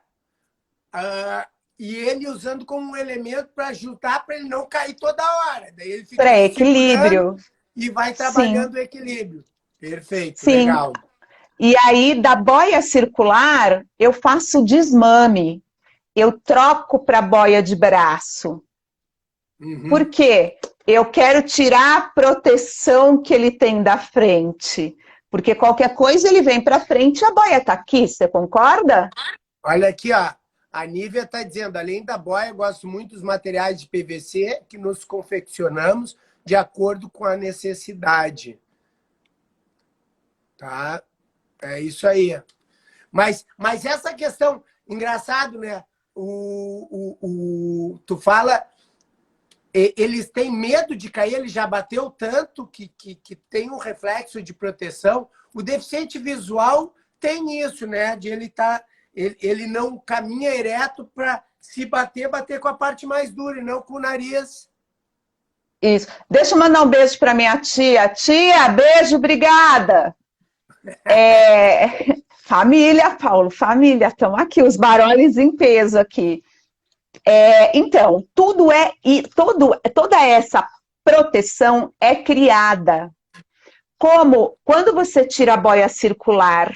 e ele usando como um elemento para ajudar para ele não cair toda hora. Daí ele fica para equilíbrio. E vai trabalhando o equilíbrio. Perfeito, sim. Legal. E aí, da boia circular, eu faço desmame. Eu troco para boia de braço. Por quê? Eu quero tirar a proteção que ele tem da frente. Porque qualquer coisa ele vem para frente e a boia está aqui, você concorda? Olha aqui, ó. A Nívia está dizendo, além da boia, eu gosto muito dos materiais de PVC que nos confeccionamos de acordo com a necessidade. Tá? É isso aí. Mas essa questão, engraçado, né? Tu fala, eles têm medo de cair, ele já bateu tanto que tem um reflexo de proteção. O deficiente visual tem isso, né? De ele não caminha ereto para se bater com a parte mais dura e não com o nariz. Isso. Deixa eu mandar um beijo para minha tia. Tia, beijo, obrigada. Família, Paulo, família, estão aqui, os Barones em peso aqui. Então, toda essa proteção é criada. Como quando você tira a boia circular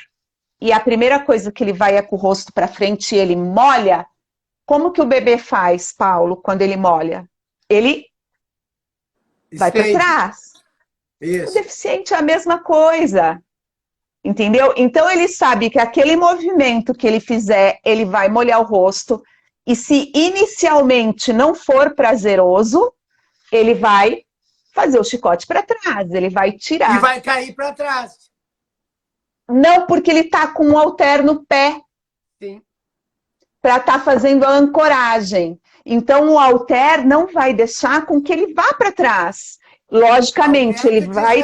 e a primeira coisa que ele vai é com o rosto para frente e ele molha, como que o bebê faz, Paulo, quando ele molha? Ele vai para trás. Isso. O deficiente é a mesma coisa. Entendeu? Então ele sabe que aquele movimento que ele fizer, ele vai molhar o rosto. E se inicialmente não for prazeroso, ele vai fazer o chicote para trás, ele vai tirar. E vai cair para trás. Não, porque ele está com um halter no pé. Sim. Para estar fazendo a ancoragem. Então o halter não vai deixar com que ele vá para trás. Logicamente, ele vai...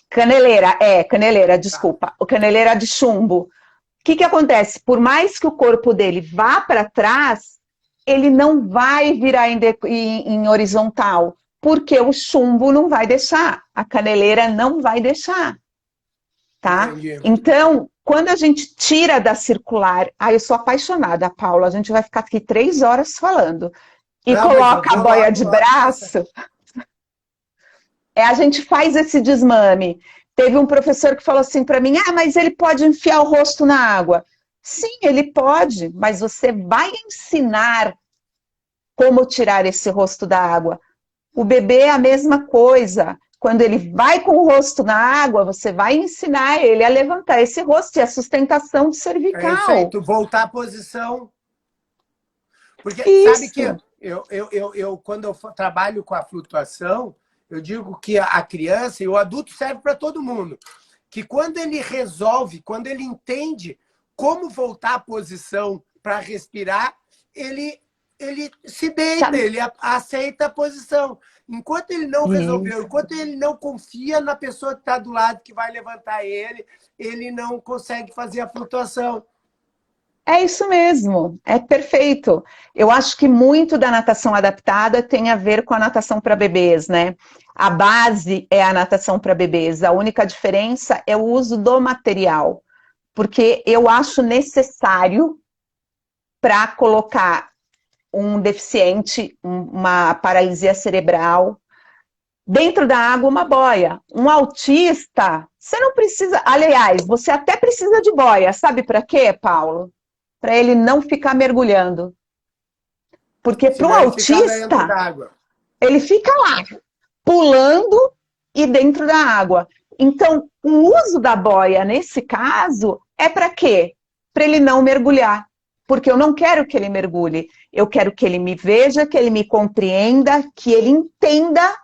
Caneleira, desculpa. O caneleira de chumbo. O que acontece? Por mais que o corpo dele vá para trás, ele não vai virar em horizontal, porque o chumbo não vai deixar, a caneleira não vai deixar, tá? Entendi. Então, quando a gente tira da circular, eu sou apaixonada, Paula, a gente vai ficar aqui 3 horas falando, e coloca a boia de braço... a gente faz esse desmame. Teve um professor que falou assim para mim, mas ele pode enfiar o rosto na água. Sim, ele pode, mas você vai ensinar como tirar esse rosto da água. O bebê é a mesma coisa. Quando ele vai com o rosto na água, você vai ensinar ele a levantar esse rosto e a sustentação cervical. É isso aí, tu voltar à posição. Porque isso. Sabe que eu quando eu trabalho com a flutuação, eu digo que a criança e o adulto serve para todo mundo. Que quando ele resolve, quando ele entende como voltar à posição para respirar, ele se deita, ele aceita a posição. Enquanto ele não resolveu, enquanto ele não confia na pessoa que está do lado, que vai levantar ele não consegue fazer a flutuação. É isso mesmo, é perfeito. Eu acho que muito da natação adaptada tem a ver com a natação para bebês, né? A base é a natação para bebês, a única diferença é o uso do material, porque eu acho necessário para colocar um deficiente, uma paralisia cerebral, dentro da água uma boia. Um autista, você não precisa... Aliás, você até precisa de boia, sabe para quê, Paulo? Para ele não ficar mergulhando. Porque para o autista, ele fica lá, pulando e dentro da água. Então, o uso da boia, nesse caso, é para quê? Para ele não mergulhar. Porque eu não quero que ele mergulhe. Eu quero que ele me veja, que ele me compreenda, que ele entenda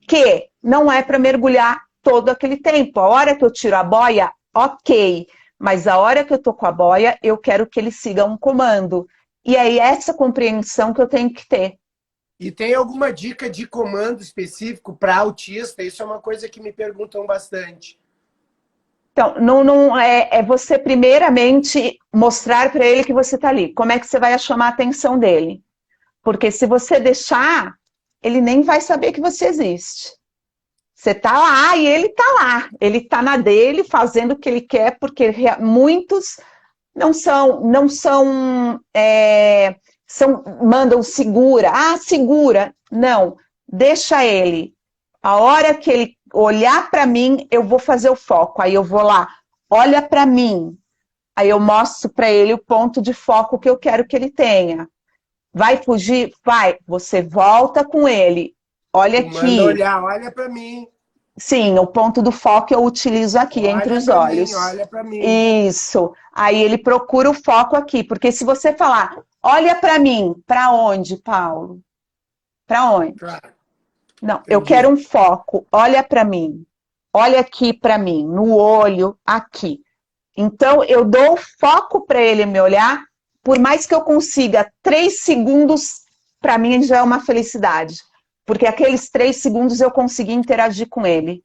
que não é para mergulhar todo aquele tempo. A hora que eu tiro a boia, ok. Mas a hora que eu tô com a boia, eu quero que ele siga um comando. E é essa compreensão que eu tenho que ter. E tem alguma dica de comando específico para autista? Isso é uma coisa que me perguntam bastante. Então, não é você primeiramente mostrar para ele que você está ali. Como é que você vai chamar a atenção dele? Porque se você deixar, ele nem vai saber que você existe. Você está lá e ele está lá. Ele está na dele, fazendo o que ele quer, porque muitos mandam segura. Segura. Não, deixa ele. A hora que ele olhar para mim, eu vou fazer o foco. Aí eu vou lá, olha para mim. Aí eu mostro para ele o ponto de foco que eu quero que ele tenha. Vai fugir? Vai. Você volta com ele. Olha aqui. Manda olhar, olha para mim. Sim, o ponto do foco eu utilizo aqui, olha entre os olhos. Olha para mim. Isso. Aí ele procura o foco aqui, porque se você falar, olha para mim, para onde, Paulo? Para onde? Claro. Não, eu quero um foco. Olha para mim. Olha aqui para mim, no olho, aqui. Então, eu dou foco para ele me olhar, por mais que eu consiga 3 segundos, para mim já é uma felicidade. Porque aqueles 3 segundos eu consegui interagir com ele.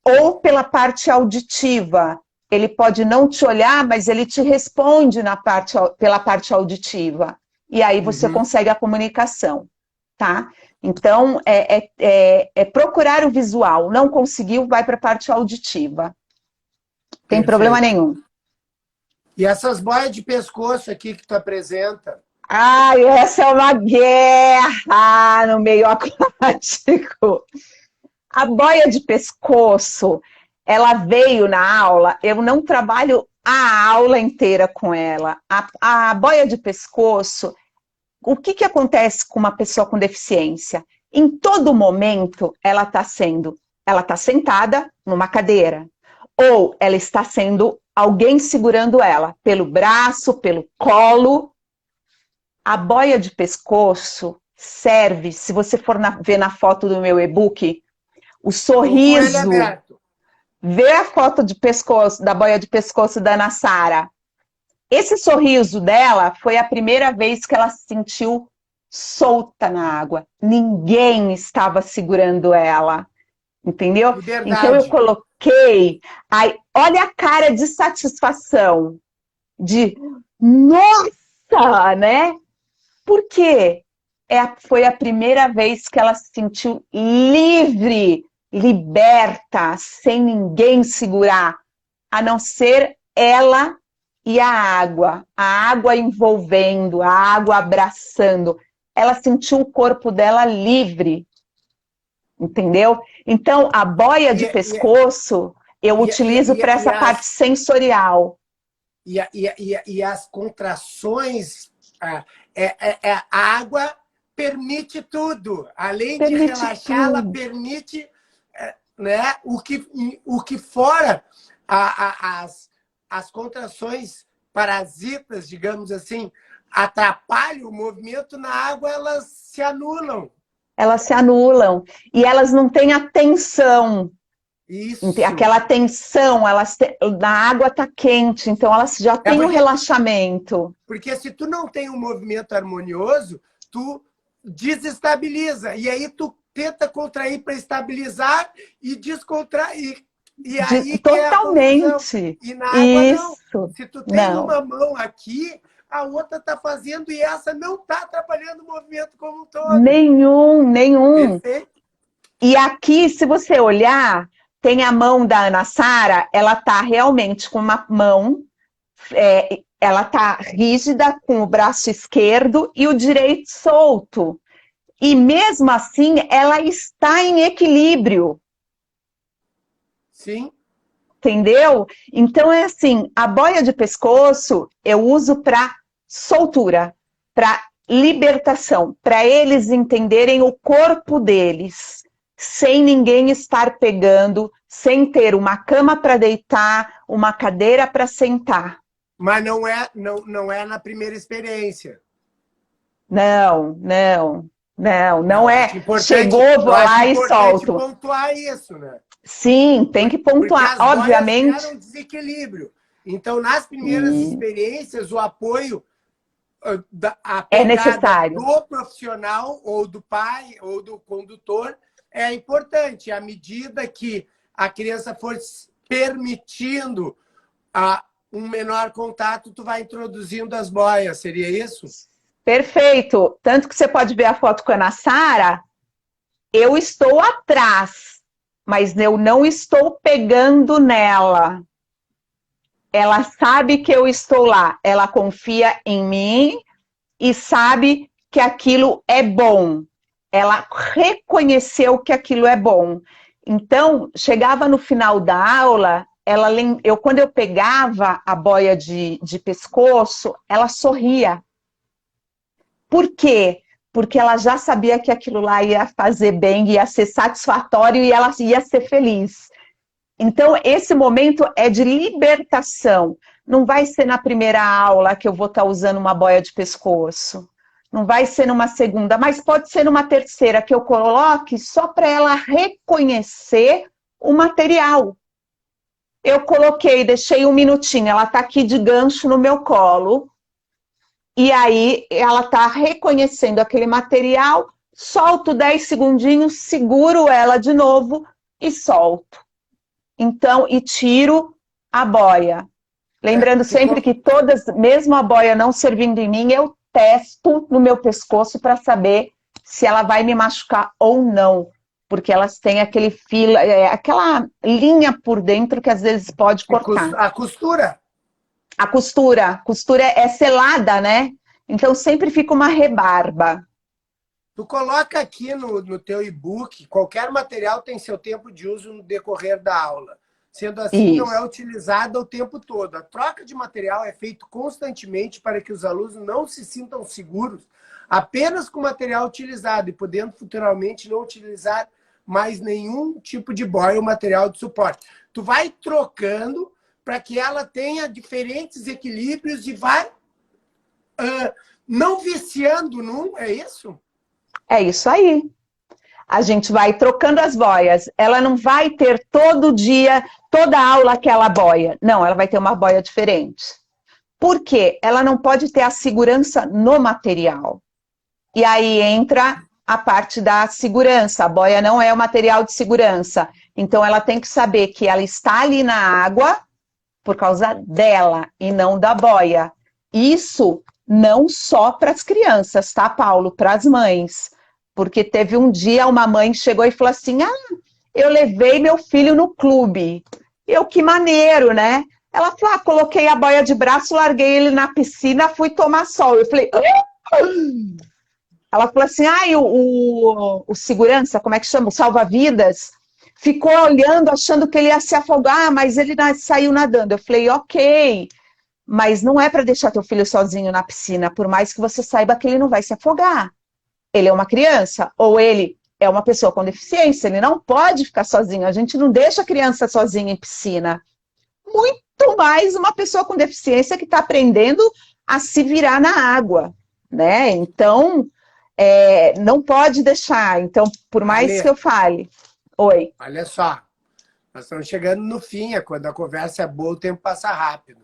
Ou pela parte auditiva. Ele pode não te olhar, mas ele te responde pela parte auditiva. E aí você consegue a comunicação, tá? Então, é procurar o visual. Não conseguiu, vai para a parte auditiva. Tem problema nenhum. E essas boias de pescoço aqui que tu apresenta? Ai, essa é uma guerra no meio aquático. A boia de pescoço, ela veio na aula, eu não trabalho a aula inteira com ela. A boia de pescoço, o que acontece com uma pessoa com deficiência? Em todo momento, ela está sentada numa cadeira, ou ela está sendo alguém segurando ela, pelo braço, pelo colo. A boia de pescoço serve, se você for ver na foto do meu e-book, o sorriso. Vê a foto de pescoço, da boia de pescoço da Ana Sara. Esse sorriso dela foi a primeira vez que ela se sentiu solta na água. Ninguém estava segurando ela. Entendeu? Então eu coloquei. Aí, olha a cara de satisfação. De nossa, né? Por quê? Foi a primeira vez que ela se sentiu livre, liberta, sem ninguém segurar, a não ser ela e a água envolvendo, a água abraçando. Ela sentiu o corpo dela livre, entendeu? Então, a boia de pescoço eu utilizo para essa parte sensorial. E as contrações, a água permite tudo. Além de relaxar, ela permite, né, o que fora as contrações parasitas, digamos assim, atrapalham o movimento na água, elas se anulam. Elas se anulam. E elas não têm a tensão. Isso. Aquela tensão, na água está quente, então elas já têm um relaxamento. Porque se tu não tem um movimento harmonioso, tu desestabiliza. E aí tu tenta contrair para estabilizar e descontrair. E aí totalmente. E na água isso. não. Se tu tem uma mão aqui, a outra está fazendo e essa não está atrapalhando o movimento como um todo. Nenhum. Perfeito. E aqui, se você olhar, tem a mão da Ana Sara, ela está realmente com uma mão, ela está rígida com o braço esquerdo e o direito solto. E mesmo assim, ela está em equilíbrio. Sim. Entendeu? Então, é assim, a boia de pescoço eu uso para soltura, para libertação, para eles entenderem o corpo deles, sem ninguém estar pegando, sem ter uma cama para deitar, uma cadeira para sentar. Mas não é na primeira experiência. Não é. Chegou, vou lá e solto. Pontuar isso, né? Sim, tem que pontuar, porque as obviamente. Geram desequilíbrio. Então, nas primeiras experiências, o apoio é necessário do profissional, ou do pai, ou do condutor, é importante. À medida que a criança for permitindo um menor contato, tu vai introduzindo as boias, seria isso? Perfeito. Tanto que você pode ver a foto com a Ana Sara, eu estou atrás, mas eu não estou pegando nela. Ela sabe que eu estou lá, ela confia em mim e sabe que aquilo é bom. Ela reconheceu que aquilo é bom. Então, chegava no final da aula, quando eu pegava a boia de pescoço, ela sorria. Por quê? Porque ela já sabia que aquilo lá ia fazer bem, ia ser satisfatório e ela ia ser feliz. Então, esse momento é de libertação. Não vai ser na primeira aula que eu vou estar usando uma boia de pescoço. não vai ser numa segunda, mas pode ser numa terceira que eu coloque só para ela reconhecer o material. Eu coloquei, deixei um minutinho, ela está aqui de gancho no meu colo, e aí ela está reconhecendo aquele material, solto 10 segundinhos, seguro ela de novo e solto. Então, e tiro a boia. Lembrando sempre que todas, mesmo a boia não servindo em mim, eu testo no meu pescoço para saber se ela vai me machucar ou não. Porque elas têm aquele fio, aquela linha por dentro que às vezes pode cortar. A costura? A costura é selada, né? Então sempre fica uma rebarba. Tu coloca aqui no teu e-book, qualquer material tem seu tempo de uso no decorrer da aula. Sendo assim, não é utilizado o tempo todo. A troca de material é feita constantemente para que os alunos não se sintam seguros apenas com o material utilizado e podendo futuramente não utilizar mais nenhum tipo de boia ou material de suporte. Tu vai trocando para que ela tenha diferentes equilíbrios e vai não viciando num, é isso? É isso aí. A gente vai trocando as boias. Ela não vai ter todo dia, toda aula aquela boia. Não, ela vai ter uma boia diferente. Por quê? Ela não pode ter a segurança no material. E aí entra a parte da segurança. A boia não é o material de segurança. Então, ela tem que saber que ela está ali na água por causa dela e não da boia. Isso não só para as crianças, tá, Paulo? Para as mães. Porque teve um dia uma mãe chegou e falou assim, eu levei meu filho no clube. Eu, que maneiro, né? Ela falou, coloquei a boia de braço, larguei ele na piscina, fui tomar sol. Eu falei... Ela falou assim, o segurança, como é que chama? O salva-vidas, ficou olhando, achando que ele ia se afogar, mas ele saiu nadando. Eu falei, ok, mas não é para deixar teu filho sozinho na piscina, por mais que você saiba que ele não vai se afogar. Ele é uma criança, ou ele é uma pessoa com deficiência, ele não pode ficar sozinho. A gente não deixa a criança sozinha em piscina. Muito mais uma pessoa com deficiência que está aprendendo a se virar na água, né? Então, não pode deixar. Então, por mais que eu fale... Oi. Olha só, nós estamos chegando no fim, quando a conversa é boa, o tempo passa rápido.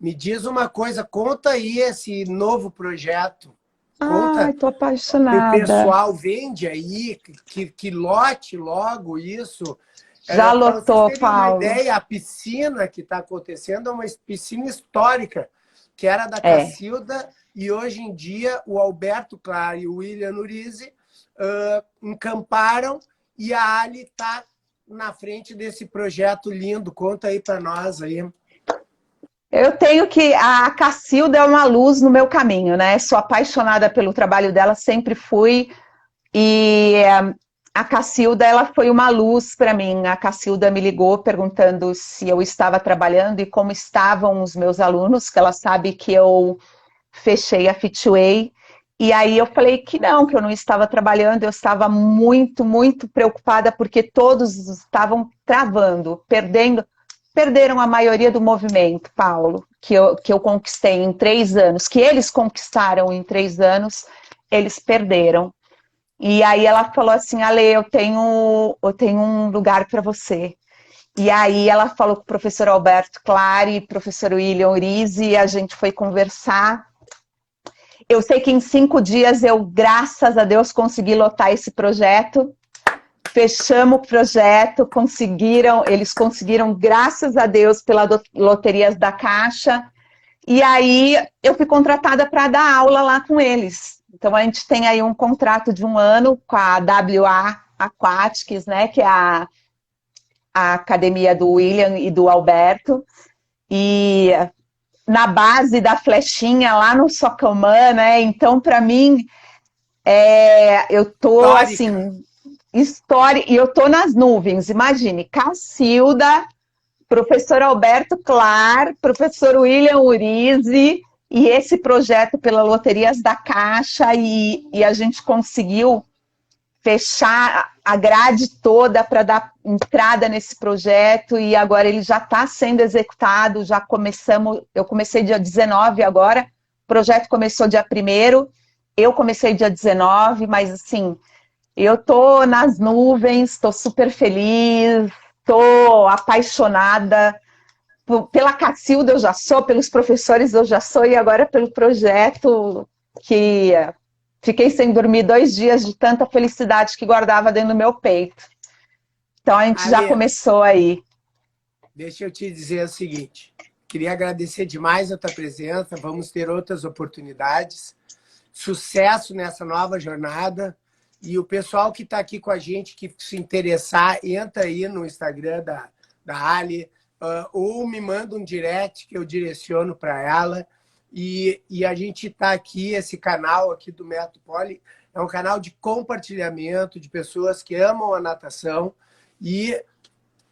Me diz uma coisa, conta aí esse novo projeto. Ai, tô apaixonada. O pessoal vende aí, que lote logo isso. Já lotou, Paulo. Uma ideia, a piscina que está acontecendo é uma piscina histórica, que era da Cacilda, e hoje em dia o Alberto Claro e o William Urize encamparam, e a Ali está na frente desse projeto lindo. Conta aí para nós aí. Eu tenho que... A Cacilda é uma luz no meu caminho, né? Sou apaixonada pelo trabalho dela, sempre fui. E a Cacilda, ela foi uma luz para mim. A Cacilda me ligou perguntando se eu estava trabalhando e como estavam os meus alunos, que ela sabe que eu fechei a Fitway. E aí eu falei que eu não estava trabalhando. Eu estava muito, muito preocupada porque todos estavam travando, perderam a maioria do movimento, Paulo, que eu conquistei em 3 anos, que eles conquistaram em 3 anos, eles perderam. E aí ela falou assim, Ale, eu tenho um lugar para você. E aí ela falou com o professor Alberto Clary, professor William Urize, e a gente foi conversar. Eu sei que em 5 dias eu, graças a Deus, consegui lotar esse projeto. Fechamos o projeto, eles conseguiram, graças a Deus, pela Loterias da Caixa. E aí eu fui contratada para dar aula lá com eles. Então a gente tem aí um contrato de 1 ano com a WA Aquatics, né, que é a academia do William e do Alberto. E na base da flechinha lá no Socomã, né? Então, para mim, eu tô assim... História, e eu tô nas nuvens, imagine, Cacilda, professor Alberto Clar, professor William Urize, e esse projeto pela Loterias da Caixa, e a gente conseguiu fechar a grade toda para dar entrada nesse projeto, e agora ele já está sendo executado, eu comecei dia 19 agora, o projeto começou dia 1º, Eu comecei dia 19, mas assim, eu tô nas nuvens, tô super feliz, tô apaixonada. Pela Cacilda eu já sou, pelos professores eu já sou, e agora pelo projeto que fiquei sem dormir 2 dias de tanta felicidade que guardava dentro do meu peito. Então a gente já Ale, começou aí. deixa eu te dizer o seguinte. Queria agradecer demais a tua presença. Vamos ter outras oportunidades. Sucesso nessa nova jornada. E o pessoal que está aqui com a gente, que se interessar, entra aí no Instagram da Ali, ou me manda um direct que eu direciono para ela. E a gente está aqui, esse canal aqui do Método Poli, é um canal de compartilhamento de pessoas que amam a natação. E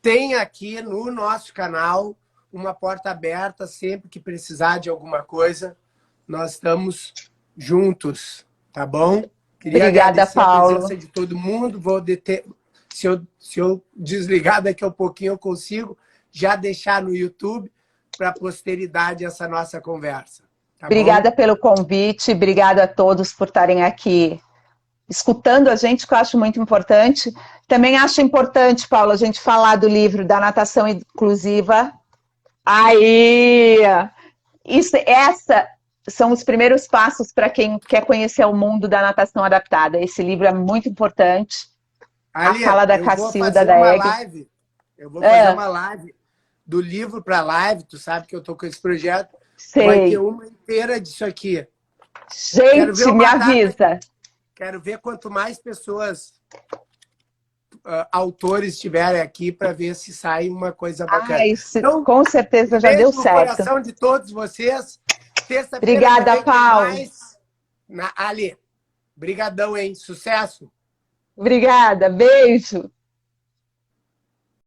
tem aqui no nosso canal uma porta aberta sempre que precisar de alguma coisa. Nós estamos juntos, tá bom? Queria Obrigada, agradecer a Paulo. presença de todo mundo. Vou deter... se eu desligar daqui a um pouquinho, eu consigo já deixar no YouTube para a posteridade essa nossa conversa. Tá Obrigada bom? pelo convite, obrigada a todos por estarem aqui escutando a gente, que eu acho muito importante. Também acho importante, Paulo, a gente falar do livro da natação inclusiva. Aí! Essa são os primeiros passos para quem quer conhecer o mundo da natação adaptada. Esse livro é muito importante. Ali, A fala da eu vou Cacilda, fazer da uma Egg. live. Eu vou fazer uma live do livro para live. Tu sabe que eu estou com esse projeto. Vai ter Sei. uma inteira disso aqui. Gente, me avisa. Quero ver quanto mais pessoas, autores tiverem aqui para ver se sai uma coisa bacana. Então, com certeza já deu certo. Beijo no coração de todos vocês. Terça-feira Obrigada, Paulo. Tem mais. Ali, brigadão, hein? Sucesso. Obrigada, beijo.